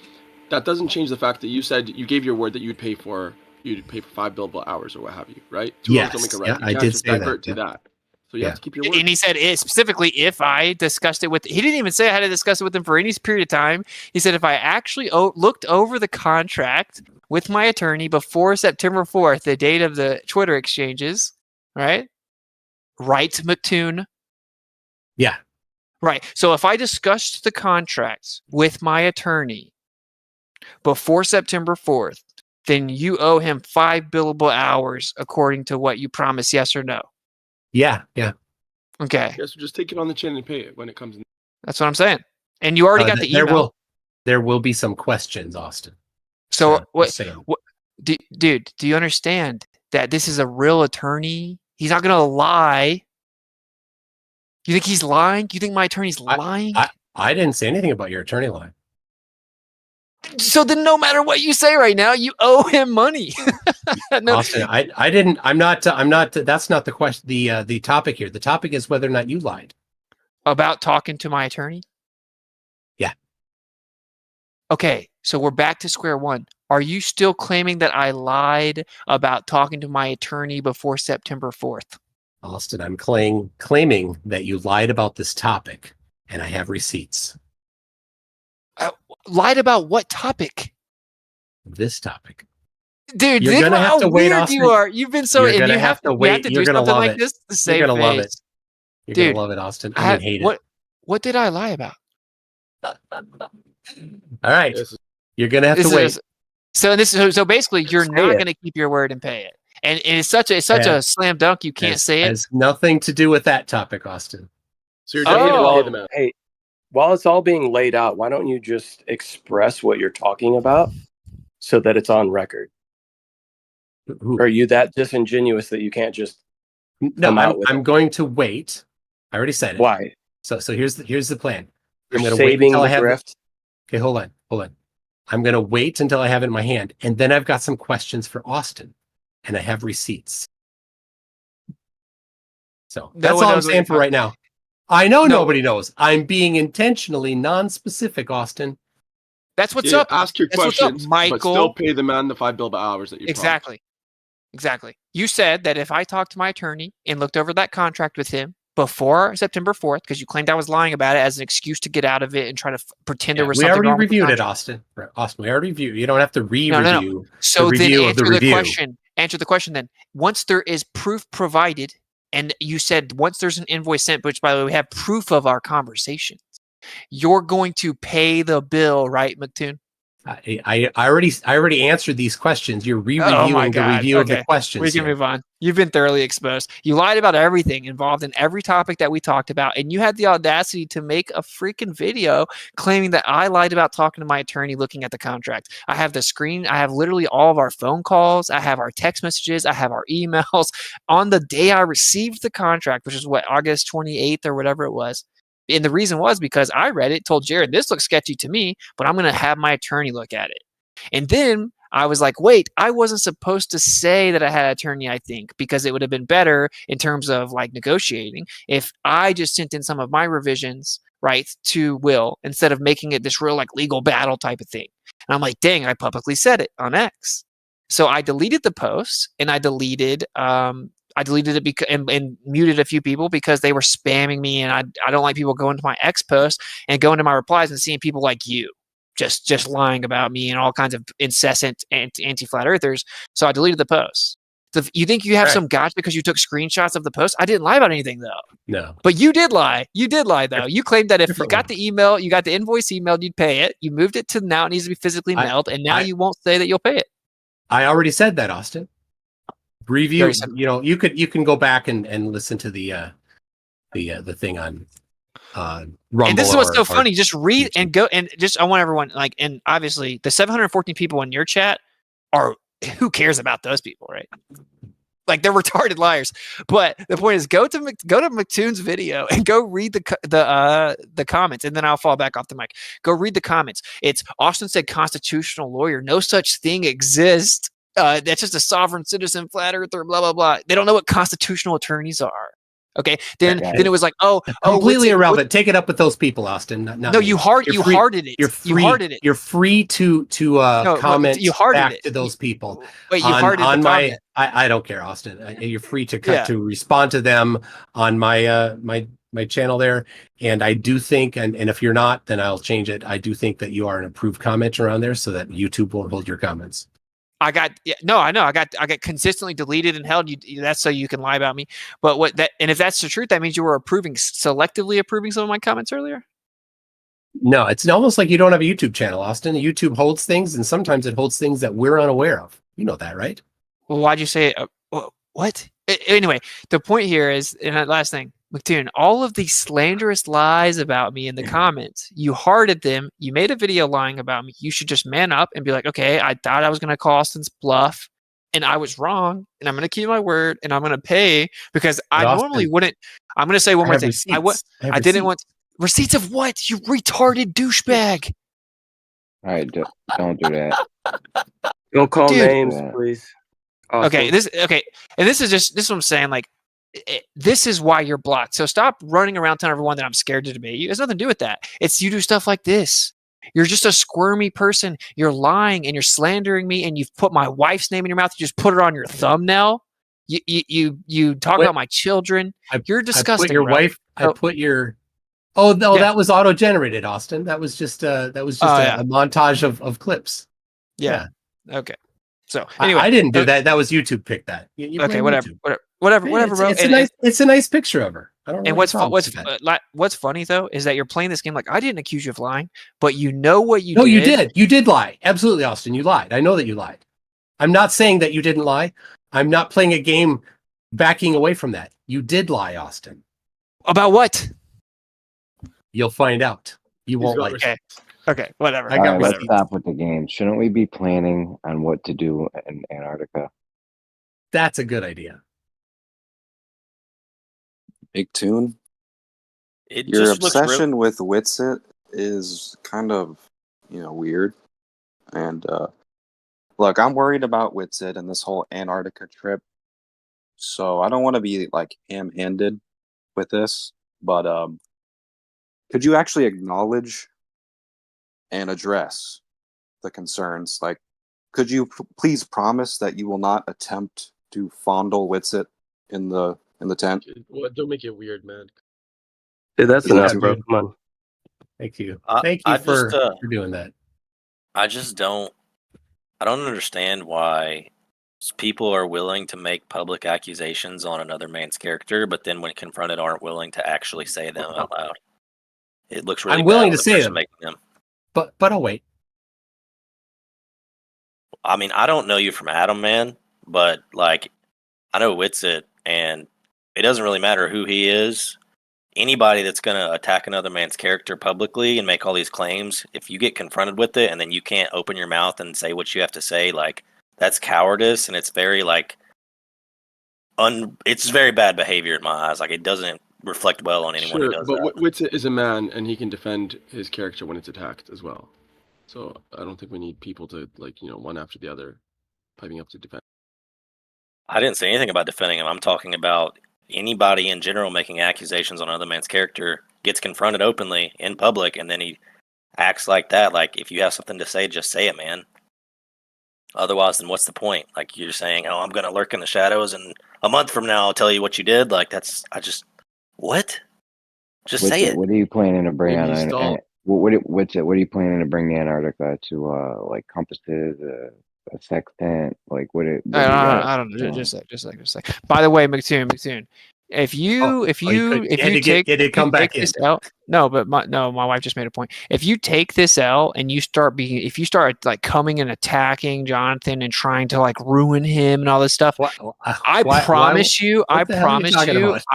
D: That doesn't change the fact that you said you gave your word that you'd pay for 5 billable hours or what have you, right? 2 hours don't make a right.
A: I did say
D: divert to that. So you have to keep your word.
C: And he said specifically if I discussed it with, he didn't even say I had to discuss it with him for any period of time. He said if I actually looked over the contract with my attorney before September 4th, the date of the Twitter exchanges, right? Right, McToon?
A: Yeah.
C: Right. So if I discussed the contracts with my attorney before September 4th, then you owe him 5 billable hours according to what you promised, yes or no?
A: Yeah.
C: Okay.
D: Yes, just take it on the chin and pay it when it comes in.
C: That's what I'm saying. And you already got the email.
A: There will be some questions, Austin.
C: So dude, do you understand that this is a real attorney? He's not going to lie. You think he's lying? You think my attorney's lying?
A: I didn't say anything about your attorney lying.
C: So then, no matter what you say right now, you owe him money. No,
A: Austin, I didn't. I'm not. That's not the question. The topic here. The topic is whether or not you lied.
C: about talking to my attorney.
A: Yeah.
C: Okay, so we're back to square one. Are you still claiming that I lied about talking to my attorney before September 4th?
A: Austin, I'm claiming that you lied about this topic, and I have receipts.
C: Lied about what topic?
A: This topic.
C: Dude,
A: You're
C: think
A: gonna
C: about
A: have
C: how
A: to wait,
C: weird
A: Austin.
C: you are. You've been so,
A: You're
C: and
A: gonna
C: you
A: have
C: have
A: to
C: to
A: wait.
C: do
A: You're gonna
C: something
A: love
C: like
A: it.
C: this to save
A: You're gonna love it.
C: face.
A: You're
C: Dude,
A: gonna love it, Austin. I'm gonna hate
C: what did I lie about?
A: it. All right.
D: This is-
A: You're gonna have
C: This
A: to wait.
C: is so basically you're
G: Say
C: not
G: it.
C: going to keep your word and pay it. And it's such a slam dunk you can't say it.
A: Has nothing to do with that topic, Austin.
D: So you're
C: Oh.
D: just gonna pay
G: Well,
D: them out.
G: hey, while it's all being laid out, why don't you just express what you're talking about so that it's on record?
A: Who-
G: Or are you that disingenuous that you can't just
A: No,
G: come out with
A: I'm
G: it?
A: going to wait. I already said it.
G: Why?
A: So here's the plan.
G: You're
A: I'm going to wait
G: saving
A: until I
G: the
A: have.
G: grift?
A: Okay, hold on. I'm going to wait until I have it in my hand, and then I've got some questions for Austin, and I have receipts. So
C: No
A: that's
C: one
A: all I'm
C: knows what
A: saying
C: you're
A: for right now. I know
C: No.
A: nobody knows. I'm being intentionally non-specific, Austin.
C: That's what's
D: Yeah,
C: up.
D: ask your
C: That's what's up,
D: questions, but
C: Michael.
D: still pay the man the 5 billable hours that you promised.
C: Exactly. You said that if I talked to my attorney and looked over that contract with him before September 4th, because you claimed I was lying about it as an excuse to get out of it and try to pretend there was
A: We
C: something
A: already
C: wrong with the
A: reviewed it,
C: contract.
A: Austin. Austin, we already reviewed. You don't have to
C: No.
A: re-review.
C: So
A: the
C: then
A: review of the
C: answer the
A: review.
C: question. Answer the question then. Once there is proof provided, and you said once there's an invoice sent, which by the way, we have proof of our conversations, you're going to pay the bill, right, McToon?
A: I already answered these questions. You're
C: Oh
A: re-reviewing
C: my
A: the
C: God.
A: review of
C: Okay.
A: the questions.
C: We can
A: here.
C: move on. You've been thoroughly exposed. You lied about everything involved in every topic that we talked about, and you had the audacity to make a freaking video claiming that I lied about talking to my attorney looking at the contract. I have the screen. I have literally all of our phone calls. I have our text messages. I have our emails. On the day I received the contract, which is what, August 28th or whatever it was. And the reason was because I read it, told Jared, this looks sketchy to me, but I'm going to have my attorney look at it. And then I was like, wait, I wasn't supposed to say that I had an attorney, I think, because it would have been better in terms of like negotiating if I just sent in some of my revisions, right, to Will instead of making it this real like legal battle type of thing. And I'm like, dang, I publicly said it on X. So I deleted the post and I deleted it because and muted a few people because they were spamming me, and I don't like people going to my X post and going to my replies and seeing people like you just lying about me and all kinds of incessant anti-flat earthers. So I deleted the post. So you think you have
A: Right.
C: some gotcha because you took screenshots of the post? I didn't lie about anything though.
A: No.
C: But you did lie. You did lie though. You claimed that if you
A: Different
C: got
A: one.
C: the email, you got the invoice emailed, you'd pay it. You moved it to now it needs to be physically mailed, and now you won't say that you'll pay it.
A: I already said that, Austin. Review.
C: already said-
A: You can go back and listen to the thing on Rumble.
C: And this is what's so
A: or
C: funny. Just read
A: YouTube.
C: and go and just I want everyone like, and obviously the 714 people in your chat are, who cares about those people, right? Like they're retarded liars. But the point is, go to McToon's video and go read the comments, and then I'll fall back off the mic. Go read the comments. It's Austin said constitutional lawyer. No such thing exists. That's just a sovereign citizen, flat earther, blah blah blah. They don't know what constitutional attorneys are. Okay, then it was like,
A: completely
C: Witsit,
A: irrelevant. Take it up with those people, Austin. Not
C: No,
A: me.
C: you hearted it.
A: You're free.
C: You hearted it.
A: You're free to comment
C: you hearted
A: back
C: it.
A: to those people.
C: Wait, you hearted
A: on
C: the
A: my.
C: comment.
A: I don't care, Austin. You're free to
C: Yeah.
A: to respond to them on my my channel there. And I do think, and if you're not, then I'll change it. I do think that you are an approved commenter on there, so that YouTube won't hold your comments.
C: I got consistently deleted and held. That's so you can lie about me. But and if that's the truth, that means you were selectively approving some of my comments earlier.
A: No, it's almost like you don't have a YouTube channel, Austin. YouTube holds things, and sometimes it holds things that we're unaware of. You know that, right?
C: Well, why'd you say it? What? Anyway, the point here is, and that last thing, McToon, all of these slanderous lies about me in the comments, you hearted them. You made a video lying about me. You should just man up and be like, okay, I thought I was going to call Austin's bluff, and I was wrong, and I'm going to keep my word, and I'm going to pay because I normally wouldn't. I'm going to say one more thing. I didn't want receipts of what? You retarded douchebag.
H: All right, don't do that.
G: Don't call
C: Dude.
G: names,
H: Yeah.
G: please.
C: Okay,
G: Austin.
C: and this is what I'm saying. Like, this is why you're blocked. So stop running around telling everyone that I'm scared to debate you. It has nothing to do with that. It's you do stuff like this. You're just a squirmy person. You're lying and you're slandering me, and you've put my wife's name in your mouth. You just put her on your thumbnail. You talk
A: What?
C: about my children. You're disgusting.
A: I put your
C: bro.
A: wife. I
C: So-
A: put your. Oh no,
C: Yeah.
A: that was auto generated, Austin. That was just a montage of clips.
C: Yeah. Okay. So
A: I-
C: anyway,
A: I didn't do that. That was YouTube picked that. You
C: okay,
A: blame
C: whatever,
A: YouTube.
C: whatever,
A: It's,
C: bro.
A: it's
C: And-
A: a nice. It's a nice picture of her. I don't know.
C: And
A: what your problem is with that.
C: what's funny though is that you're playing this game like I didn't accuse you of lying, but you know what you
A: No,
C: did.
A: you did. You did lie. Absolutely, Austin. You lied. I know that you lied. I'm not saying that you didn't lie. I'm not playing a game backing away from that. You did lie, Austin.
C: About what?
A: You'll find out. You
D: He's
A: won't
D: got
A: like it.
C: Okay, whatever.
A: I
H: All
A: got
H: right, let's
A: receipts.
H: stop with the game. Shouldn't we be planning on what to do in Antarctica?
A: That's a good idea.
I: McToon,
J: It
I: your
J: just looks real.
I: obsession with Witsit is kind of, weird. And look, I'm worried about Witsit and this whole Antarctica trip. So I don't want to be like ham-handed with this, but could you actually acknowledge and address the concerns? Like, could you please promise that you will not attempt to fondle Witsit in the tent?
D: Don't make it weird, man.
G: Dude, that's
I: Yeah,
G: enough,
I: dude.
G: bro. Come on.
A: Thank you.
J: I-
A: Thank you
J: I
A: for
J: just,
A: doing that.
J: I just don't. I don't understand why people are willing to make public accusations on another man's character, but then when confronted, aren't willing to actually say them out loud. It looks really.
A: I'm willing
J: bad
A: to
J: on the
A: say
J: person
A: them.
J: making them.
A: But I'll wait.
J: I mean, I don't know you from Adam, man, but like, I know Witsit, and it doesn't really matter who he is. Anybody that's going to attack another man's character publicly and make all these claims, if you get confronted with it and then you can't open your mouth and say what you have to say, like, that's cowardice, and it's very like it's very bad behavior in my eyes. Like, it doesn't reflect well on anyone who
D: Sure,
J: does
D: but
J: that.
D: Witsit is a man, and he can defend his character when it's attacked as well. So I don't think we need people to one after the other, piping up to defend.
J: I didn't say anything about defending him. I'm talking about anybody in general making accusations on another man's character gets confronted openly in public, and then he acts like that. Like, if you have something to say, just say it, man. Otherwise, then what's the point? Like, you're saying, "Oh, I'm going to lurk in the shadows, and a month from now I'll tell you what you did." Like, what? Just say it.
H: What are you planning to bring
D: Maybe
H: on?
D: stall.
H: What are you planning to bring to Antarctica to like compasses, a sextant? Like what do you got?
C: I don't know. Just a sec. By the way, McToon, if you take this L, no, but my wife just made a point. If you take this L and you start like coming and attacking Jonathan and trying to like ruin him and all this stuff, I promise you,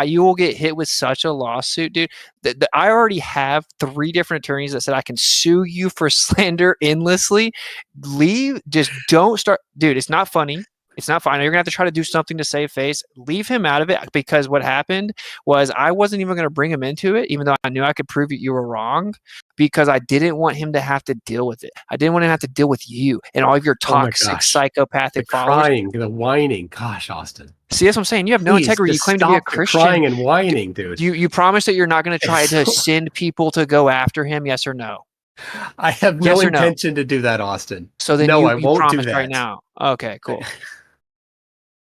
C: you will get hit with such a lawsuit, dude. I already have 3 different attorneys that said I can sue you for slander endlessly. Just don't start, dude. It's not funny. It's not fine. You're gonna have to try to do something to save face. Leave him out of it, because what happened was I wasn't even gonna bring him into it, even though I knew I could prove that you were wrong, because I didn't want him to have to deal with it. I didn't want him to have to deal with you and all of your toxic, psychopathic
A: the
C: followers.
A: crying, the whining. Gosh, Austin.
C: See, that's what I'm saying. You have no integrity. You claim to be a Christian.
A: Crying and whining, dude.
C: You promise that you're not going to try to send people to go after him. Yes or no?
A: I have no intention to do that, Austin.
C: So then
A: no, I
C: you
A: won't do
C: promise
A: that
C: right now. Okay, cool.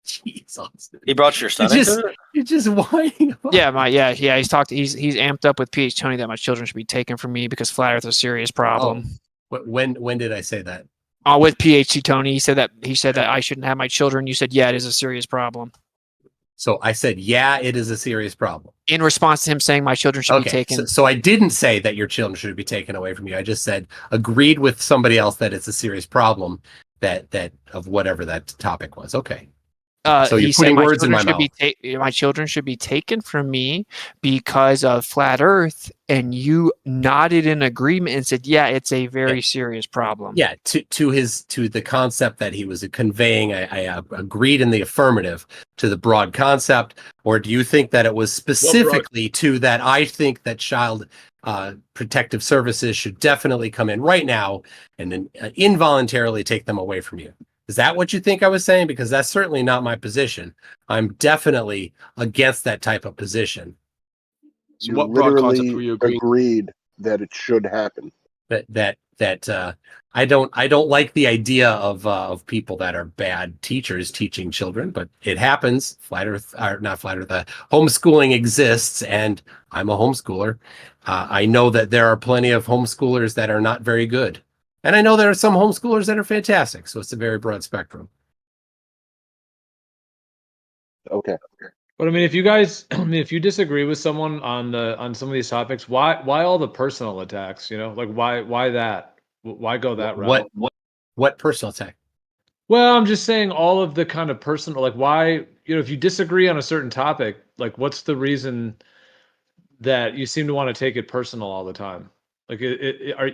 A: Jeez, Austin.
J: He brought your son into it?
A: You're just whining about
C: Yeah, he's amped up with PH Tony that my children should be taken from me because flat earth is a serious problem.
A: When did I say that?
C: With PhD Tony, he said that I shouldn't have my children. You said, yeah, it is a serious problem.
A: So I said, yeah, it is a serious problem.
C: In response to him saying my children should be taken.
A: So I didn't say that your children should be taken away from you. I just said agreed with somebody else that it's a serious problem that of whatever that topic was. Okay. So you're putting words in my mouth.
C: My children should be taken from me because of flat Earth, and you nodded in agreement and said, "Yeah, it's a very serious problem."
A: Yeah, to the concept that he was conveying, I agreed in the affirmative to the broad concept. Or do you think that it was specifically to that? I think that child protective services should definitely come in right now and then involuntarily take them away from you. Is that what you think I was saying? Because that's certainly not my position. I'm definitely against that type of position.
D: So
F: You
D: what broad concept were
F: literally
D: you agreeing?
F: agreed that it should happen.
A: I don't like the idea of people that are bad teachers teaching children, but it happens. Flat Earth, or not Flat Earth, the homeschooling exists, and I'm a homeschooler. I know that there are plenty of homeschoolers that are not very good, and I know there are some homeschoolers that are fantastic. So it's a very broad spectrum.
F: Okay.
E: But I mean, if you guys, I mean, if you disagree with someone on some of these topics, why all the personal attacks? You know, like why that? Why go that route?
A: What personal attack?
E: Well, I'm just saying all of the kind of personal, like why, you know, if you disagree on a certain topic, like what's the reason that you seem to want to take it personal all the time? Like, are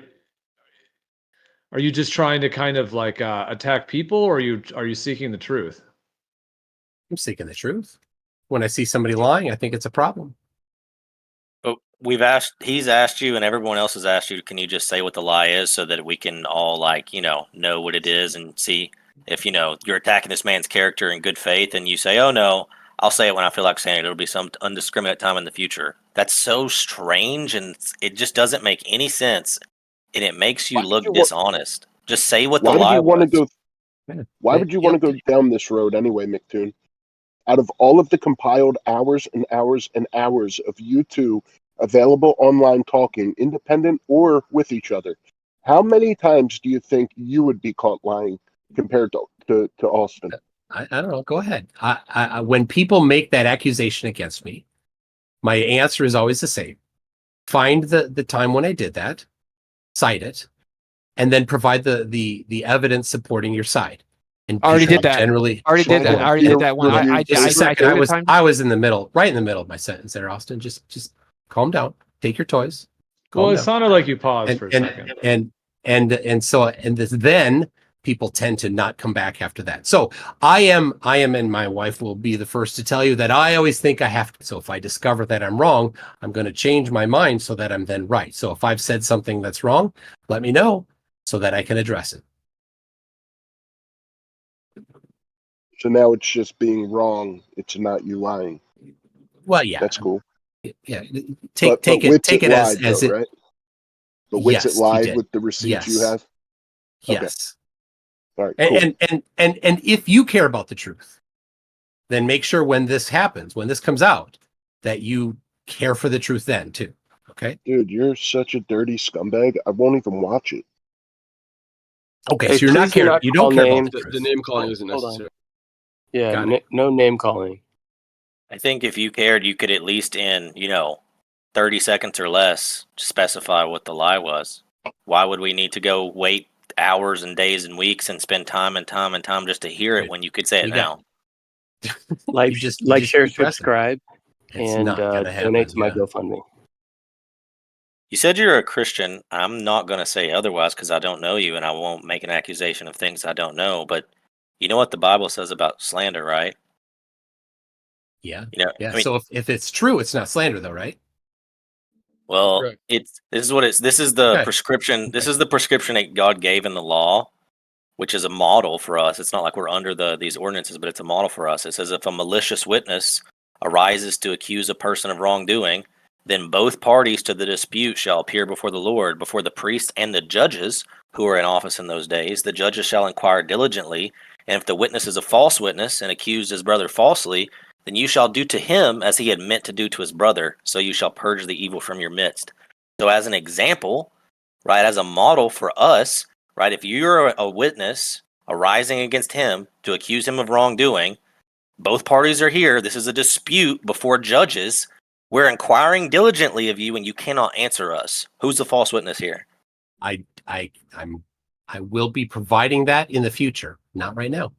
E: you just trying to kind of like attack people, or are you seeking the truth?
A: I'm seeking the truth. When I see somebody lying, I think it's a problem.
J: But he's asked you, and everyone else has asked you, can you just say what the lie is so that we can all, like, know what it is and see if, you're attacking this man's character in good faith and you say, oh no, I'll say it when I feel like saying it. It'll be some undiscriminate time in the future. That's so strange, and it just doesn't make any sense, and it makes you look dishonest. Just say what the lie was.
F: Why would you want to go down this road anyway, McToon? Out of all of the compiled hours and hours and hours of you two available online talking, independent or with each other, how many times do you think you would be caught lying compared to Austin?
A: I don't know. Go ahead. When people make that accusation against me, my answer is always the same. Find the time when I did that, cite it, and then provide the evidence supporting your side. And
C: Already did that.
A: Generally,
C: Already did that. Already did that one.
A: I was in the middle, right in the middle of my sentence there, Austin. Just calm down. Take your toys.
E: Well, it sounded like you paused for a second.
A: Then people tend to not come back after that. So I am, and my wife will be the first to tell you that I always think I have to. So if I discover that I'm wrong, I'm going to change my mind so that I'm then right. So if I've said something that's wrong, let me know so that I can address it.
F: So now it's just being wrong. It's not you lying.
A: Well, yeah,
F: that's cool.
A: Yeah, take it as it.
F: Right? But Witsit lied with the receipts you have.
A: Yes.
F: Okay. All right. Cool.
A: And if you care about the truth, then make sure when this happens, when this comes out, that you care for the truth then too. Okay.
F: Dude, you're such a dirty scumbag. I won't even watch it.
A: Okay, so you're not caring. You don't care about the truth.
D: The name calling isn't necessary.
G: Yeah, no name calling.
J: I think if you cared, you could at least in 30 seconds or less specify what the lie was. Why would we need to go wait hours and days and weeks and spend time and time and time just to hear it when you could say it now?
G: Like, share, subscribe, and donate to my GoFundMe.
J: You said you're a Christian. I'm not going to say otherwise because I don't know you, and I won't make an accusation of things I don't know. But you know what the Bible says about slander, right?
A: Yeah. I mean, so if it's true, it's not slander, though, right?
J: Well, this is the prescription. This is the prescription that God gave in the law, which is a model for us. It's not like we're under these ordinances, but it's a model for us. It says if a malicious witness arises to accuse a person of wrongdoing, then both parties to the dispute shall appear before the Lord, before the priests and the judges who are in office in those days. The judges shall inquire diligently, and if the witness is a false witness and accused his brother falsely, then you shall do to him as he had meant to do to his brother, so you shall purge the evil from your midst. So as an example, right, as a model for us, right, if you're a witness arising against him to accuse him of wrongdoing, both parties are here. This is a dispute before judges. We're inquiring diligently of you, and you cannot answer us. Who's the false witness here?
A: I will be providing that in the future, not right now.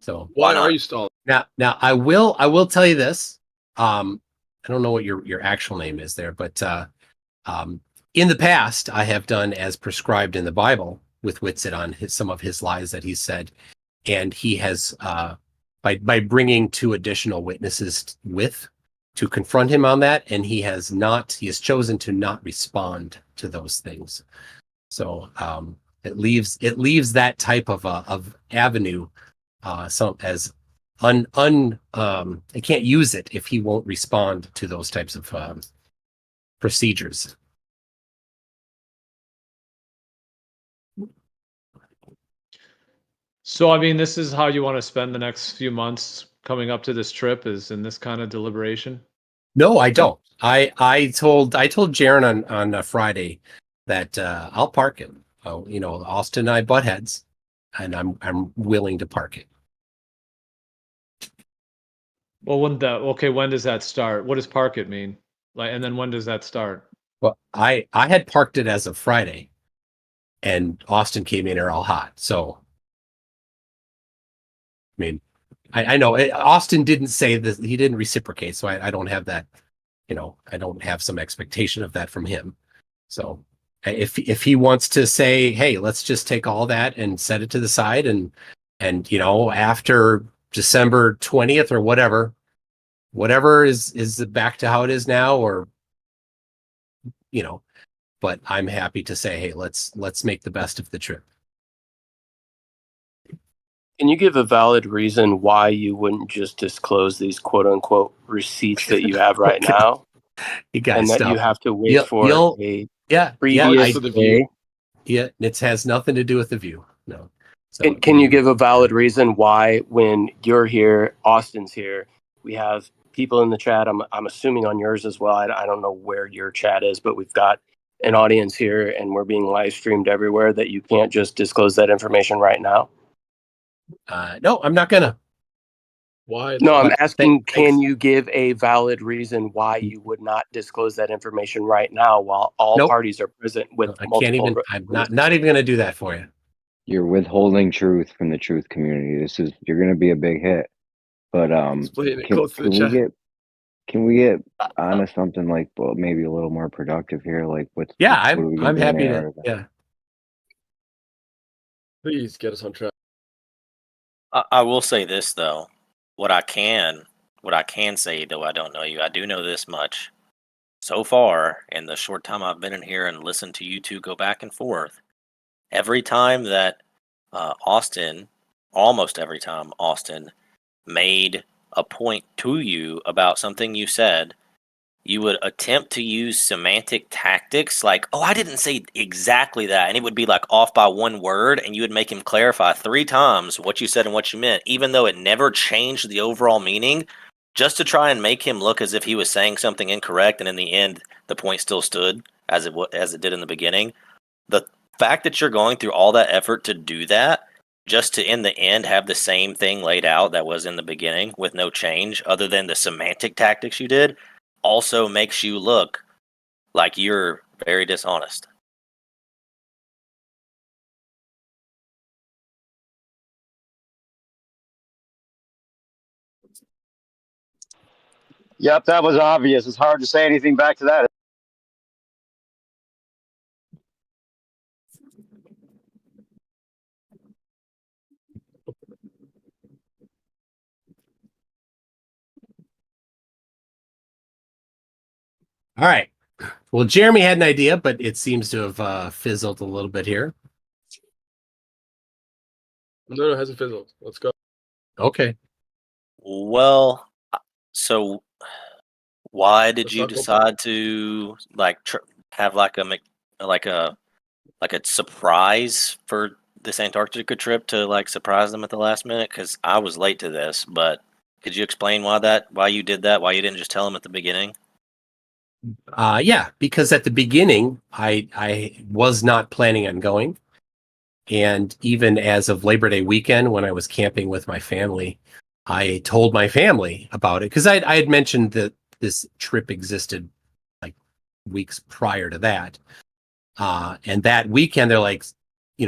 A: So
D: why are you stalling?
A: Now I will tell you this. I don't know what your actual name is there, but in the past I have done as prescribed in the Bible with Witsit on some of his lies that he said, and he has by bringing two additional witnesses with to confront him on that, and he has chosen to not respond to those things. So it leaves that type of avenue as I can't use it if he won't respond to those types of procedures.
E: So, I mean, this is how you want to spend the next few months coming up to this trip, is in this kind of deliberation?
A: No, I don't. I told Jaron on Friday that I'll park it. Austin and I butt heads, and I'm willing to park it.
E: Well, when does that start? What does park it mean? Like, and then when does that start?
A: Well, I had parked it as of Friday, and Austin came in here all hot. So, I mean, I know Austin didn't say this; he didn't reciprocate, so I don't have that. I don't have some expectation of that from him. So, if he wants to say, "Hey, let's just take all that and set it to the side," and after December 20th or whatever is back to how it is now, or but I'm happy to say, hey, let's make the best of the trip.
G: Can you give a valid reason why you wouldn't just disclose these quote unquote receipts that you have right now?
A: You guys,
G: and that
A: stop.
G: you have to wait for a previous day?
A: Yeah, it has nothing to do with the view. No. So,
G: can you give a valid reason why, when you're here, Austin's here, we have people in the chat, I'm assuming on yours as well, I don't know where your chat is, but we've got an audience here and we're being live streamed everywhere, that you can't just disclose that information right now?
A: No, I'm not gonna.
D: Why?
G: No, I'm asking, can you give a valid reason why you would not disclose that information right now while all parties are present with multiple?
A: I'm not even gonna do that for you.
H: You're withholding truth from the truth community. You're going to be a big hit. But can we get onto something like, well, maybe a little more productive here? Like,
A: I'm happy to. Yeah.
D: Please get us on track.
J: I will say this though. What I can say, though I don't know you, I do know this much. So far, in the short time I've been in here and listened to you two go back and forth, every time that almost every time Austin made a point to you about something you said, you would attempt to use semantic tactics like, oh, I didn't say exactly that. And it would be like off by one word, and you would make him clarify 3 times what you said and what you meant, even though it never changed the overall meaning, just to try and make him look as if he was saying something incorrect. And in the end, the point still stood as it did in the beginning. The fact that you're going through all that effort to do that, just to in the end have the same thing laid out that was in the beginning with no change other than the semantic tactics you did, also makes you look like you're very dishonest.
K: Yep, that was obvious. It's hard to say anything back to that.
A: All right. Well, Jeremy had an idea, but it seems to have fizzled a little bit here.
D: No, it hasn't fizzled. Let's go.
A: Okay.
J: Well, so why did you decide to have like a surprise for this Antarctica trip to surprise them at the last minute? Because I was late to this, but could you explain why you did that? Why you didn't just tell them at the beginning?
A: Yeah, because at the beginning, I was not planning on going. And even as of Labor Day weekend, when I was camping with my family, I told my family about it because I had mentioned that this trip existed like weeks prior to that. And that weekend, they're like,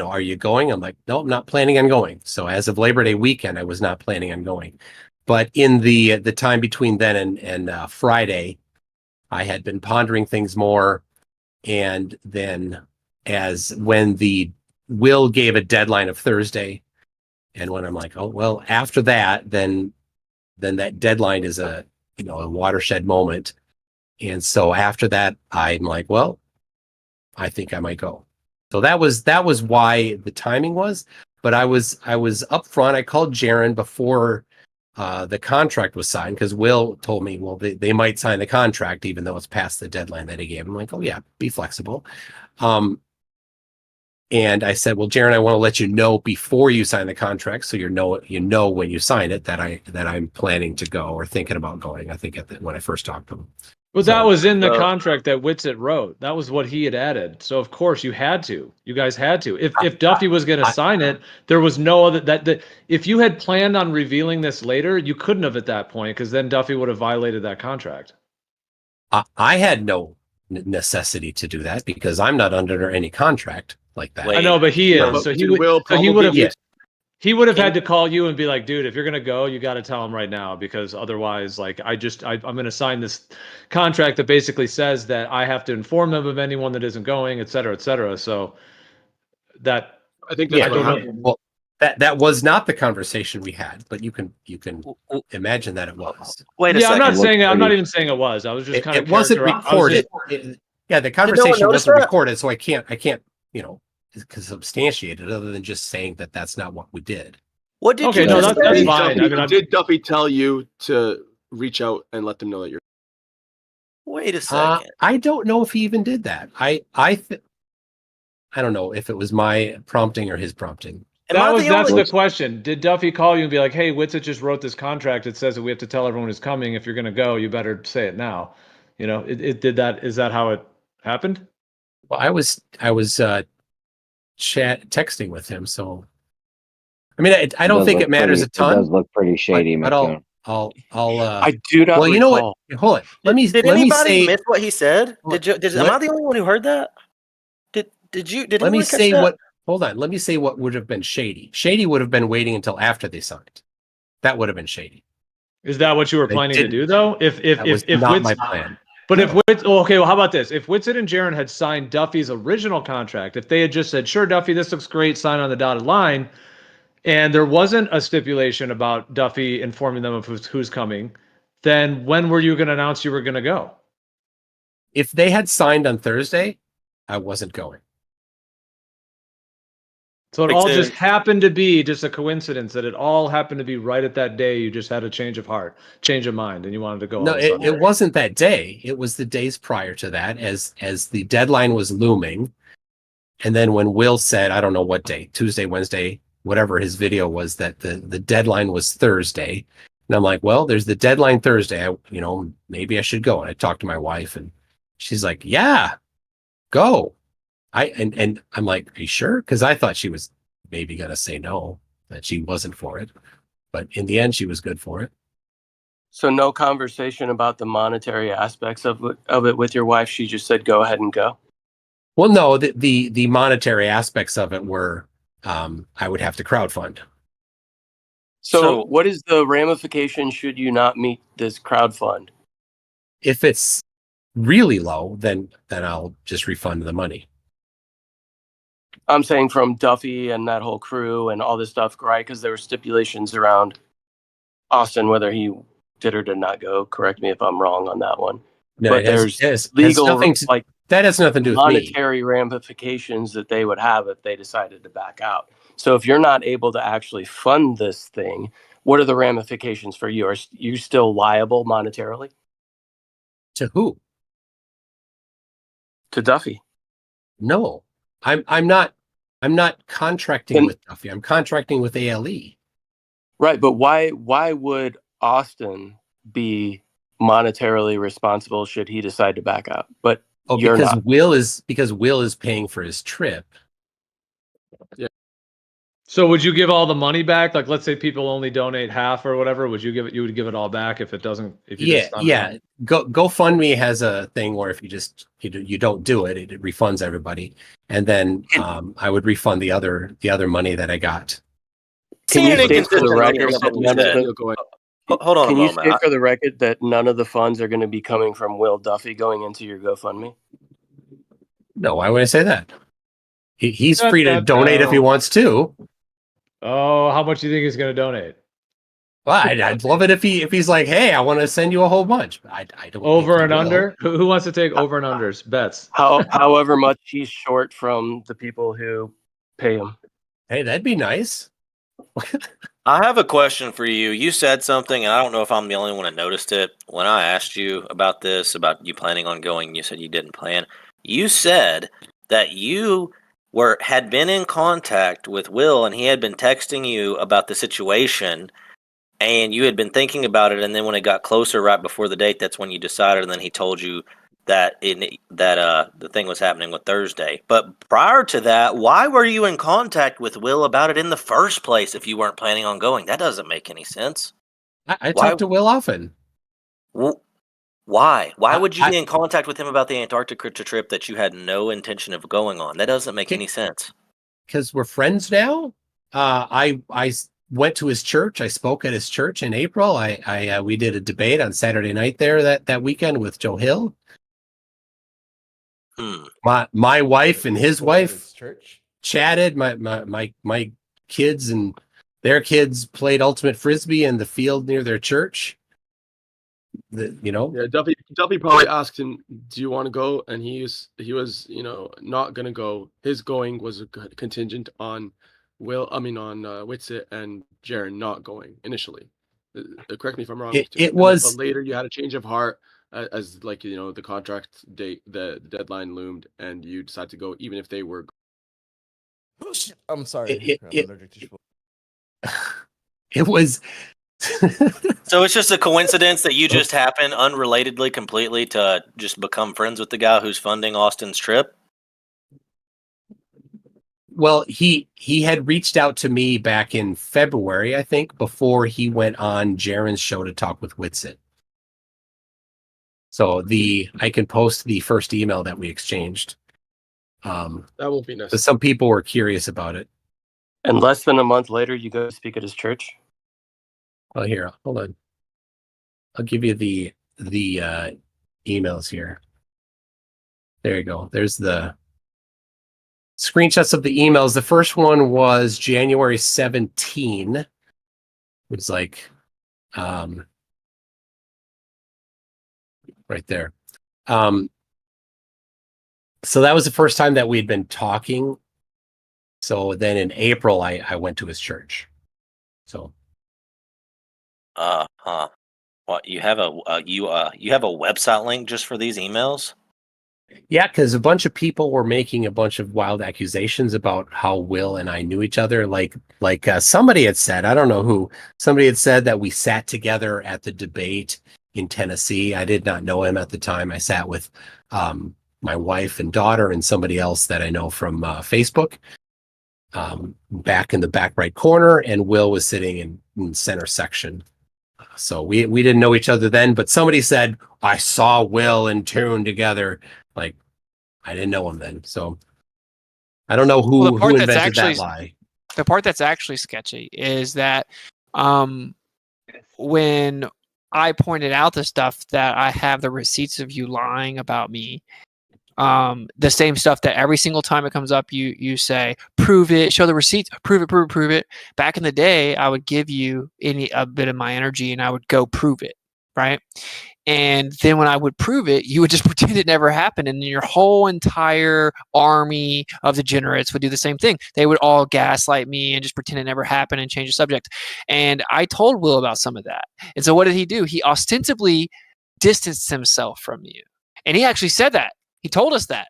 A: are you going? I'm like, no, I'm not planning on going. So as of Labor Day weekend, I was not planning on going. But in the time between then and Friday, I had been pondering things more. And then when the Will gave a deadline of Thursday, and when I'm like, oh, well, after that, then that deadline is a watershed moment. And so after that, I'm like, well, I think I might go. So that was why the timing was. But I was upfront. I called Jaron before the contract was signed, because Will told me, well, they might sign the contract even though it's past the deadline that he gave. I'm like, oh yeah, be flexible. And I said, well, Jaron, I want to let you know before you sign the contract, so you know when you sign it that I'm planning to go or thinking about going. I think when I first talked to him.
E: Well, that
A: So-
E: was in the contract that Witsit wrote. That was what he had added. So of course you had to. You guys had to. If Duffy was going to sign it, there was no other that if you had planned on revealing this later, you couldn't have at that point, because then Duffy would have violated that contract.
A: I had no necessity to do that because I'm not under any contract like that.
J: Wait.
E: I know, but he is.
D: But
E: So he
D: did
E: would.
D: Will
E: So he would have.
D: probably-
E: He would have had to call you and be like, dude, if you're gonna go, you got to tell him right now, because otherwise, like, I'm gonna sign this contract that basically says that I have to inform them of anyone that isn't going, et cetera, et cetera. So that
D: I think that's
A: Yeah,
D: what
E: I don't know.
D: happened.
A: well, that was not the conversation we had, but you can imagine that it was.
J: Wait a
E: yeah, I'm
J: second.
E: not saying I'm not
H: pretty-
E: even saying it was. I was just kind of
A: It wasn't recorded. Yeah, the conversation
J: notice
A: wasn't
J: that?
A: recorded, so I can't substantiate it other than just saying that that's not what we did.
J: What did
E: Okay,
J: you
E: no,
J: just
E: that's
J: say?
E: fine. I mean,
D: Did Duffy tell you to reach out and let them know that you're?
J: Wait a second.
A: I don't know if he even did that. I don't know if it was my prompting or his prompting.
E: That's the question. Did Duffy call you and be like, hey, Witsit just wrote this contract. It says that we have to tell everyone who's coming. If you're going to go, you better say it now. It did that. Is that how it happened?
A: Well, I was texting with him, so I mean, I don't think it matters a ton.
H: It does look pretty shady,
A: but
H: McToon.
A: I'll
G: I do not.
A: well, you know what? Hold on. Let me
J: Did
A: let me
J: anybody
A: say
J: miss what he said?
A: What-
J: Am I the only one who heard that? Did
A: let
J: anyone
A: me
J: catch
A: say
J: that?
A: what hold on. Let me say what would have been shady. Shady would have been waiting until after they signed. That would have been shady.
E: Is that what you were
A: They
E: planning to
A: didn't.
E: do, though? If
A: That was not my plan.
E: But if okay, well, how about this? If Witsit and Jaron had signed Duffy's original contract, if they had just said, "Sure, Duffy, this looks great," sign on the dotted line, and there wasn't a stipulation about Duffy informing them of who's coming, then when were you going to announce you were going to go?
A: If they had signed on Thursday, I wasn't going.
E: So it
J: Big
E: all
J: two.
E: just happened to be just a coincidence that it all happened to be right at that day. You just had a change of heart, change of mind, and you wanted to go.
A: No,
E: all of a sudden.
A: it wasn't that day. It was the days prior to that, as the deadline was looming. And then when Will said, I don't know what day, Tuesday, Wednesday, whatever his video was, that the deadline was Thursday. And I'm like, well, there's the deadline Thursday. Maybe I should go. And I talked to my wife, and she's like, yeah, go. And I'm like, are you sure? Because I thought she was maybe going to say no, that she wasn't for it. But in the end, she was good for it.
G: So no conversation about the monetary aspects of it with your wife. She just said, "Go ahead and go."
A: Well, no, the monetary aspects of it were I would have to crowdfund.
G: So what is the ramification should you not meet this crowdfund?
A: If it's really low, then I'll just refund the money.
G: I'm saying from Duffy and that whole crew and all this stuff, right? Because there were stipulations around Austin, whether he did or did not go. Correct me if I'm wrong on that one.
A: No,
G: But there's legal,
A: that has nothing to do with me.
G: monetary ramifications that they would have if they decided to back out. So if you're not able to actually fund this thing, what are the ramifications for you? Are you still liable monetarily?
A: To who?
G: To Duffy.
A: No, I'm not contracting with Duffy. I'm contracting with ALE.
G: Right, but why would Austin be monetarily responsible should he decide to back out? But you're
A: because
G: not.
A: Will is paying for his trip.
E: So would you give all the money back? Like, let's say people only donate half or whatever. Would you give it? You would give it all back if it doesn't. If you just
A: GoFundMe has a thing where if you don't do it, it refunds everybody, and then I would refund the other money that I got.
G: Can you state for the record
J: Here's
G: that
J: what
G: none of
J: said.
G: the,
J: Hold on a
G: can you
J: moment.
G: state for the record that none of the funds are going to be coming from Will Duffy going into your GoFundMe?
A: No, why would I say that? He's free to donate if he wants to.
E: Oh, how much do you think he's going to donate?
A: Well, I'd love it if he's like, hey, I want to send you a whole bunch. I don't
E: Over
A: think he
E: and
A: will.
E: under. Who wants to take over and unders? Bets.
G: However much he's short from the people who pay him.
A: Hey, that'd be nice.
J: I have a question for you. You said something, and I don't know if I'm the only one that noticed it. When I asked you about this, about you planning on going, you said you didn't plan. You said that you had been in contact with Will, and he had been texting you about the situation, and you had been thinking about it. And then when it got closer, right before the date, that's when you decided. And then he told you that the thing was happening with Thursday. But prior to that, why were you in contact with Will about it in the first place if you weren't planning on going? That doesn't make any sense.
A: I talk to Will often.
J: Why? Why would you be in contact with him about the Antarctica trip that you had no intention of going on? That doesn't make any sense.
A: Because we're friends now. I went to his church. I spoke at his church in April. We did a debate on Saturday night there that weekend with Joe Hill. My wife and his wife chatted. My kids and their kids played ultimate frisbee in the field near their church.
D: Yeah, Duffy probably asked him, "Do you want to go?" And he was not gonna go. His going was contingent on Witsit and Jaren not going initially. Correct me if I'm wrong. But later you had a change of heart as the contract date, the deadline loomed, and you decided to go even if they were.
L: I'm sorry.
A: It was.
J: So it's just a coincidence that you just happen unrelatedly completely to just become friends with the guy who's funding Austin's trip?
A: Well, he had reached out to me back in February, I think, before he went on Jaren's show to talk with Witsit. So I can post the first email that we exchanged.
D: That won't be necessary.
A: Some people were curious about it.
G: And less than a month later, you go speak at his church?
A: Oh, here, hold on. I'll give you the emails here. There you go. There's the screenshots of the emails. The first one was January 17. It was like right there. So that was the first time that we'd been talking. So then in April, I went to his church. So.
J: What, you have a website link just for these emails?
A: Yeah, because a bunch of people were making a bunch of wild accusations about how Will and I knew each other. Like somebody had said, I don't know who, somebody had said that we sat together at the debate in Tennessee. I did not know him at the time. I sat with my wife and daughter and somebody else that I know from Facebook back in the back right corner, and Will was sitting in center section. So we didn't know each other then, but somebody said, I saw Will and Toon together. Like, I didn't know him then. So I don't know who invented that lie.
C: The part that's actually sketchy is that when I pointed out the stuff that I have the receipts of you lying about me, the same stuff that every single time it comes up, you say, prove it, show the receipts, prove it. Back in the day, I would give you a bit of my energy and I would go prove it, right? And then when I would prove it, you would just pretend it never happened. And then your whole entire army of degenerates would do the same thing. They would all gaslight me and just pretend it never happened and change the subject. And I told Will about some of that. And so what did he do? He ostensibly distanced himself from you. And he actually said that. He told us that,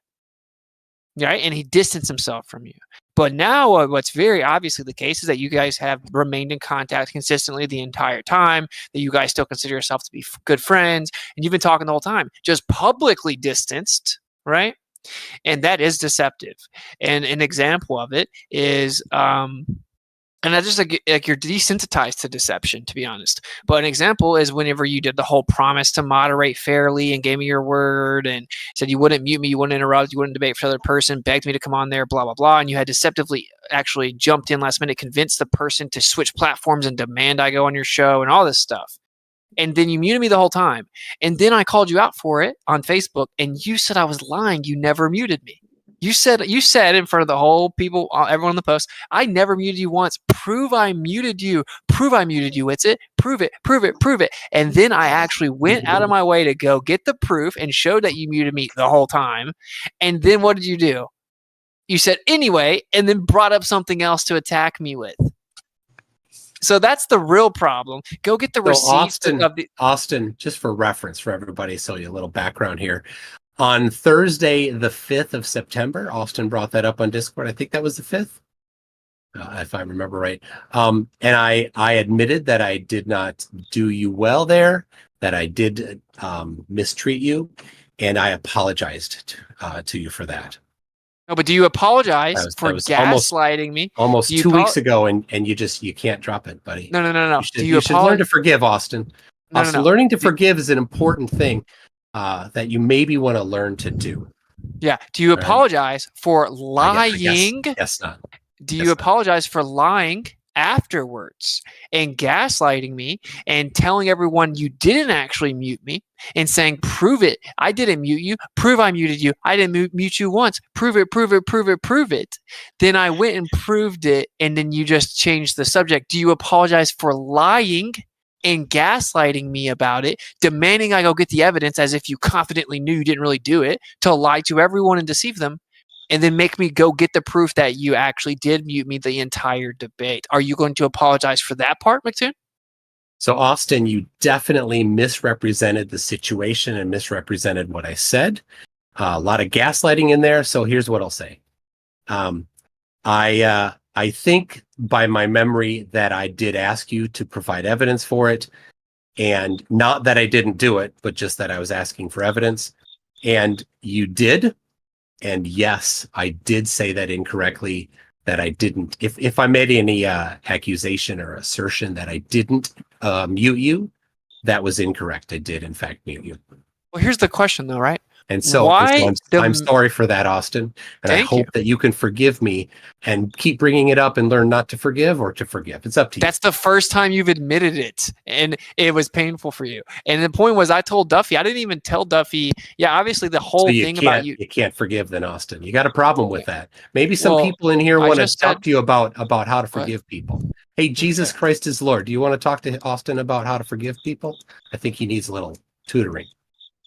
C: right? And he distanced himself from you. But now what's very obviously the case is that you guys have remained in contact consistently the entire time, that you guys still consider yourself to be good friends, and you've been talking the whole time, just publicly distanced, right? And that is deceptive. And an example of it is, and that's just like you're desensitized to deception, to be honest. But an example is whenever you did the whole promise to moderate fairly and gave me your word and said you wouldn't mute me, you wouldn't interrupt, you wouldn't debate for the other person, begged me to come on there, blah, blah, blah. And you had deceptively actually jumped in last minute, convinced the person to switch platforms and demand I go on your show and all this stuff. And then you muted me the whole time. And then I called you out for it on Facebook and you said I was lying. You never muted me. You said in front of the whole people, everyone on the post, I never muted you once. Prove I muted you. Prove I muted you. Witsit. Prove it. Prove it. Prove it. And then I actually went out of my way to go get the proof and showed that you muted me the whole time. And then what did you do? You said anyway, and then brought up something else to attack me with. So that's the real problem. Go get the receipts of the
A: Austin, just for reference for everybody, so you a little background here. On Thursday, the 5th of September, Austin brought that up on Discord. I think that was the 5th, if I remember right. And I admitted that I did not do you well there, that I did mistreat you, and I apologized to you for that.
C: No, but do you apologize for gaslighting me?
A: Almost 2 weeks ago, and you can't drop it, buddy.
C: No.
A: You should learn to forgive, Austin.
C: No.
A: Learning to forgive is an important thing that you maybe want to learn to do.
C: Yeah. Do you apologize for lying?
A: Yes, not.
C: Do you apologize for lying afterwards and gaslighting me and telling everyone you didn't actually mute me and saying, prove it. I didn't mute you. Prove I muted you. I didn't mute you once. Prove it, prove it, prove it, prove it. Then I went and proved it, and then you just changed the subject. Do you apologize for lying and gaslighting me about it, demanding I go get the evidence as if you confidently knew you didn't really do it, to lie to everyone and deceive them, and then make me go get the proof that you actually did mute me the entire debate? Are you going to apologize for that part, McToon?
A: So, Austin, you definitely misrepresented the situation and misrepresented what I said. A lot of gaslighting in there. So here's what I'll say. I think by my memory that I did ask you to provide evidence for it, and not that I didn't do it, but just that I was asking for evidence, and you did. And yes, I did say that incorrectly, that I didn't. If I made any accusation or assertion that I didn't mute you, that was incorrect. I did, in fact, mute you.
C: Well, here's the question, though, right?
A: And so I'm sorry for that, Austin. And I hope that you can forgive me and keep bringing it up and learn not to forgive or to forgive. It's up to you.
C: That's the first time you've admitted it, and it was painful for you. And the point was, I told Duffy. I didn't even tell Duffy. Yeah, obviously the whole thing about you.
A: You can't forgive then, Austin. You got a problem with that. Maybe some people in here want to talk to you about how to forgive people. Hey, Jesus Christ is Lord. Do you want to talk to Austin about how to forgive people? I think he needs a little tutoring.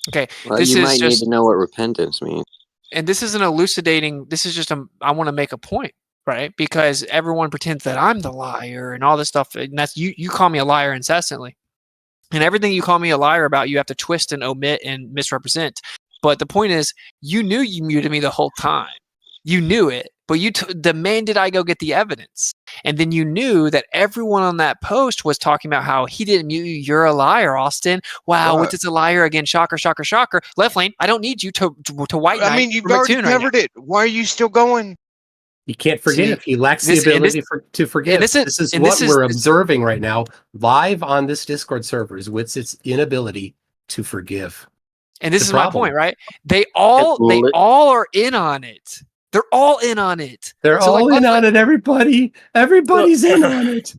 C: Okay,
M: well, you might need to know what repentance means.
C: And this is an elucidating. This is just I want to make a point, right? Because everyone pretends that I'm the liar and all this stuff. And that's you call me a liar incessantly, and everything you call me a liar about, you have to twist and omit and misrepresent. But the point is, you knew you muted me the whole time. You knew it, but you demanded I go get the evidence. And then you knew that everyone on that post was talking about how he didn't mute you. You're a liar, Austin. Wow, Witit's a liar again. Shocker, shocker, shocker. Left lane, I don't need you to white knight.
N: I mean, you've already covered it. Why are you still going?
A: You can't forgive. He lacks the ability to forgive. This is what we're observing right now, live on this Discord server, is Witsit's inability to forgive.
C: And this is my point, right? They all are in on it. They're all in on it.
A: They're all in on it, everybody. Everybody's in on it.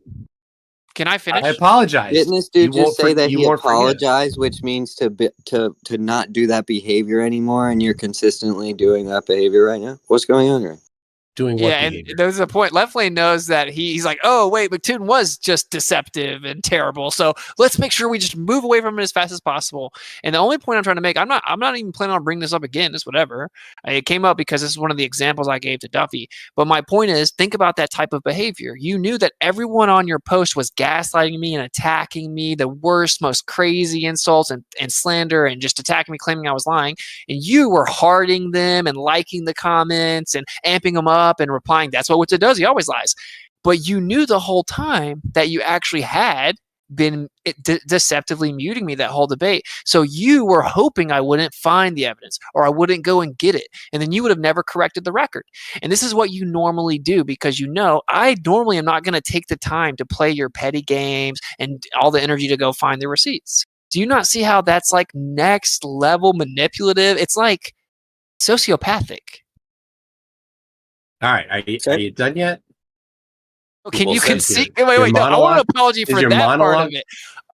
C: Can I finish?
A: I apologize.
M: Didn't this dude just say that he apologized, which means to not do that behavior anymore, and you're consistently doing that behavior right now? What's going on here?
A: Doing what behavior?
C: And there's a point. Left lane knows that he's like, oh wait, McToon was just deceptive and terrible. So let's make sure we just move away from it as fast as possible. And the only point I'm trying to make, I'm not even planning on bringing this up again. It's whatever. It came up because this is one of the examples I gave to Duffy. But my point is, think about that type of behavior. You knew that everyone on your post was gaslighting me and attacking me, the worst, most crazy insults and slander, and just attacking me, claiming I was lying. And you were hearting them and liking the comments and amping them up and replying. That's what Witsit does. He always lies. But you knew the whole time that you actually had been deceptively muting me that whole debate. So you were hoping I wouldn't find the evidence or I wouldn't go and get it. And then you would have never corrected the record. And this is what you normally do, because you know I normally am not going to take the time to play your petty games and all the energy to go find the receipts. Do you not see how that's like next level manipulative? It's like sociopathic.
A: All right, are you done yet?
C: Can you concede? Wait, no, I want an apology for that part of it.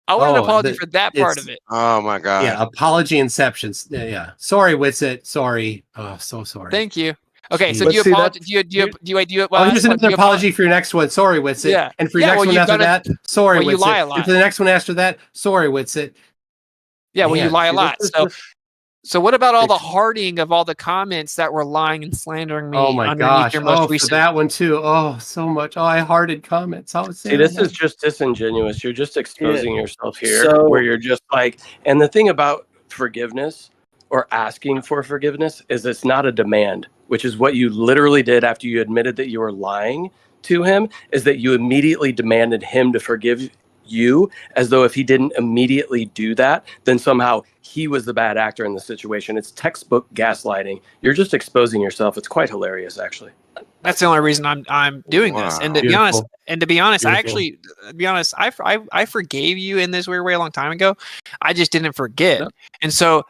C: I want an apology for that part of it.
N: Oh my god.
A: Yeah, apology inceptions. Yeah. Sorry, Witsit. Sorry. Oh, so sorry.
C: Thank you. Okay, so
E: But
C: do you
E: see,
C: apologize?
E: that's-
C: Do you? Well,
A: Here's another apology for your next one. Sorry, Witsit.
C: Yeah.
A: And for your
C: Yeah,
A: next
C: well,
A: one
C: you've
A: after
C: done it-
A: that, sorry,
C: well, you lie a
A: Witsit.
C: lot.
A: And for the next one after that, sorry, Witsit.
C: Yeah, well, you
A: Man,
C: lie a
A: see,
C: lot.
A: this is
C: So,
A: just-
C: so what about all the hearting of all the comments that were lying and slandering me
A: Oh my
C: underneath
A: gosh!
C: your most
A: For
C: recent?
A: that one too. Oh, so much. Oh, I hearted comments. How
G: See, this is just disingenuous. You're just exposing Yeah. yourself here, So- where you're just like, and the thing about forgiveness or asking for forgiveness is it's not a demand, which is what you literally did after you admitted that you were lying to him, is that you immediately demanded him to forgive you, as though if he didn't immediately do that, then somehow he was the bad actor in the situation. It's textbook gaslighting. You're just exposing yourself. It's quite hilarious, actually.
C: That's the only reason I'm doing this. And to be honest,
A: Beautiful.
C: I actually, to be honest, I forgave you in this weird way a long time ago. I just didn't forget.
A: Yep.
C: And so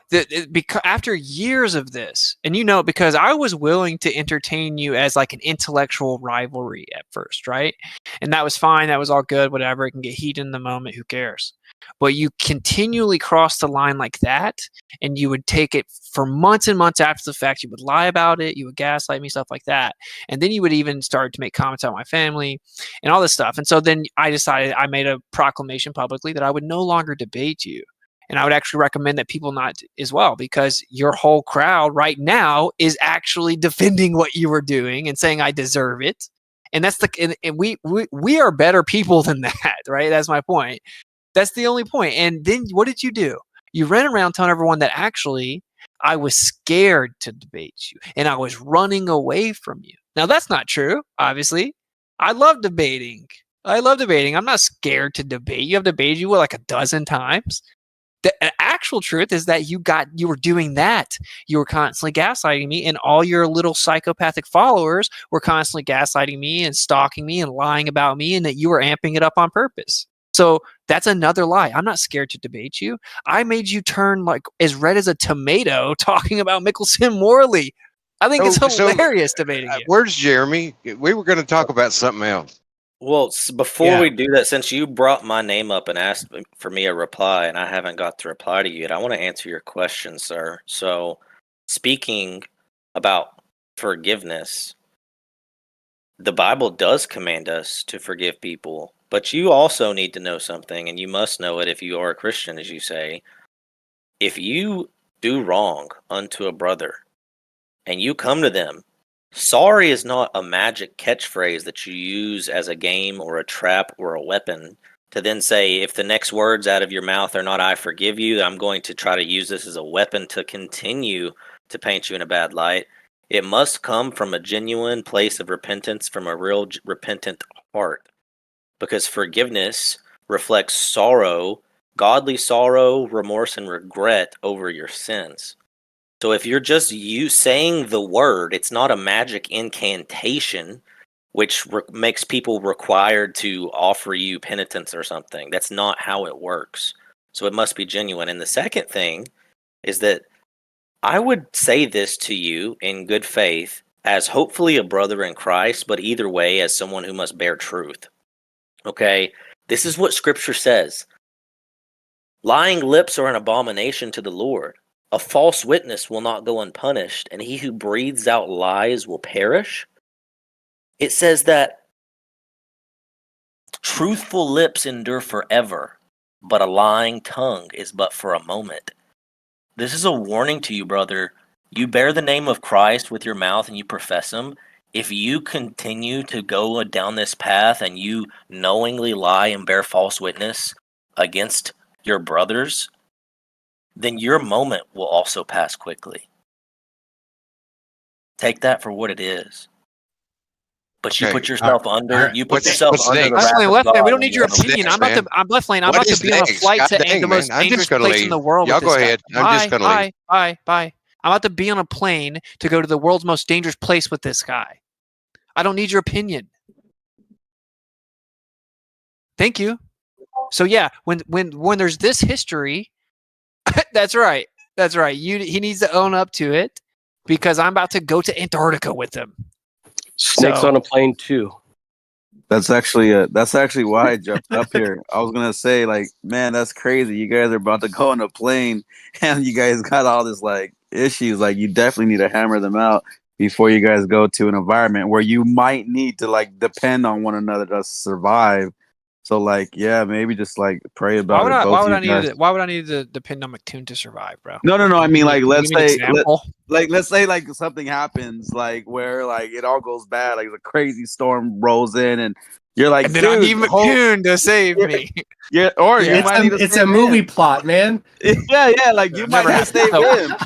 C: because after years of this, and because I was willing to entertain you as like an intellectual rivalry at first, right? And that was fine. That was all good. Whatever. It can get heated in the moment. Who cares? But you continually cross the line like that, and you would take it for months and months after the fact. You would lie about it. You would gaslight me, stuff like that. And then you would even start to make comments on my family and all this stuff. And so then I decided, I made a proclamation publicly that I would no longer debate you. And I would actually recommend that people not as well, because your whole crowd right now is actually defending what you were doing and saying I deserve it. And that's and we are better people than that, right? That's my point. That's the only point. And then what did you do? You ran around telling everyone that actually I was scared to debate you and I was running away from you. Now that's not true, obviously. I love debating. I'm not scared to debate you. I've debated you like a dozen times. The actual truth is that you were doing that. You were constantly gaslighting me, and all your little psychopathic followers were constantly gaslighting me and stalking me and lying about me, and that you were amping it up on purpose. So that's another lie. I'm not scared to debate you. I made you turn like as red as a tomato talking about Mickelson Morley. I think it's hilarious debating you.
N: Where's Jeremy? We were going to talk about something else.
J: Well, before we do that, since you brought my name up and asked for me a reply, and I haven't got to reply to you yet, I want to answer your question, sir. So, speaking about forgiveness, the Bible does command us to forgive people, but you also need to know something, and you must know it if you are a Christian, as you say. If you do wrong unto a brother, and you come to them, sorry is not a magic catchphrase that you use as a game or a trap or a weapon to then say, if the next words out of your mouth are not I forgive you, I'm going to try to use this as a weapon to continue to paint you in a bad light. It must come from a genuine place of repentance, from a real repentant heart, because forgiveness reflects sorrow, godly sorrow, remorse, and regret over your sins. So if you're just saying the word, it's not a magic incantation, which makes people required to offer you penitence or something. That's not how it works. So it must be genuine. And the second thing is that I would say this to you in good faith as hopefully a brother in Christ, but either way as someone who must bear truth. Okay, this is what Scripture says. Lying lips are an abomination to the Lord. A false witness will not go unpunished, and he who breathes out lies will perish. It says that truthful lips endure forever, but a lying tongue is but for a moment. This is a warning to you, brother. You bear the name of Christ with your mouth and you profess him. If you continue to go down this path and you knowingly lie and bear false witness against your brothers, then your moment will also pass quickly. Take that for what it is. But you put yourself under. You put yourself under the wrath of God.
C: We don't need your opinion. I'm about to be on a flight to the most dangerous place in the world.
N: Y'all go ahead. I'm just going to leave.
C: Bye. I'm about to be on a plane to go to the world's most dangerous place with this guy. I don't need your opinion. Thank you. So yeah, when there's this history, that's right. He needs to own up to it, because I'm about to go to Antarctica with him.
G: Snakes on a plane too.
O: That's actually why I jumped up here. I was gonna say, like, man, that's crazy. You guys are about to go on a plane, and you guys got all this like issues. Like, you definitely need to hammer them out. before you guys go to an environment where you might need to like depend on one another to survive. So like, yeah, maybe just like pray about it.
C: Why would I need to depend on McToon to survive, bro?
O: No. I mean, like, let's
C: give me an example.
O: let's say like something happens, like where like it all goes bad, like the crazy storm rolls in, and you're like,
C: and then I need McToon to save me.
O: Yeah, or you might need to
A: it's a movie plot, man.
O: Yeah, like you might need to save him.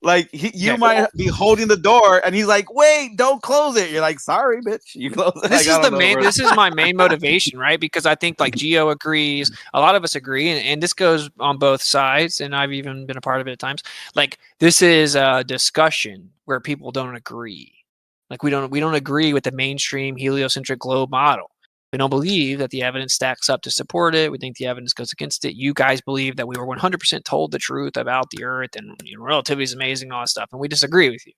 O: Like you might be holding the door, and he's like, "Wait, don't close it." You're like, "Sorry, bitch, you close it."
C: This is This is my main motivation, right? Because I think like Gio agrees, a lot of us agree, and this goes on both sides, and I've even been a part of it at times. Like this is a discussion where people don't agree. Like we don't agree with the mainstream heliocentric globe model. We don't believe that the evidence stacks up to support it. We think the evidence goes against it. You guys believe that we were 100% told the truth about the Earth and relativity is amazing and all that stuff, and we disagree with you.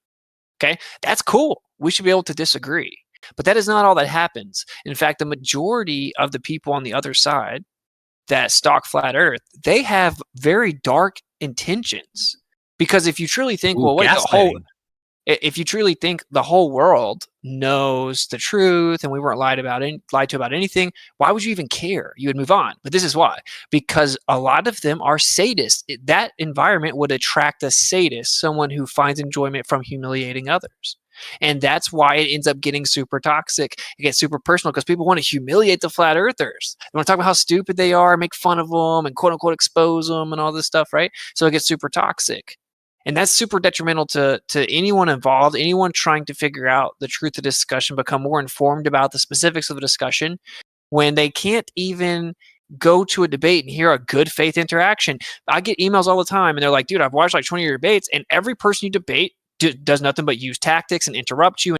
C: Okay, that's cool. We should be able to disagree. But that is not all that happens. In fact, the majority of the people on the other side that stalk flat Earth, they have very dark intentions. Because if you truly think, if you truly think the whole world knows the truth and we weren't lied to about anything, why would you even care? You would move on. But this is why. Because a lot of them are sadists. That environment would attract a sadist, someone who finds enjoyment from humiliating others. And that's why it ends up getting super toxic. It gets super personal because people want to humiliate the flat earthers. They want to talk about how stupid they are, make fun of them, and quote unquote expose them and all this stuff, right? So it gets super toxic. And that's super detrimental to anyone involved, anyone trying to figure out the truth of the discussion, become more informed about the specifics of the discussion, when they can't even go to a debate and hear a good faith interaction. I get emails all the time, and they're like, dude, I've watched like 20 of your debates, and every person you debate does nothing but use tactics and interrupt you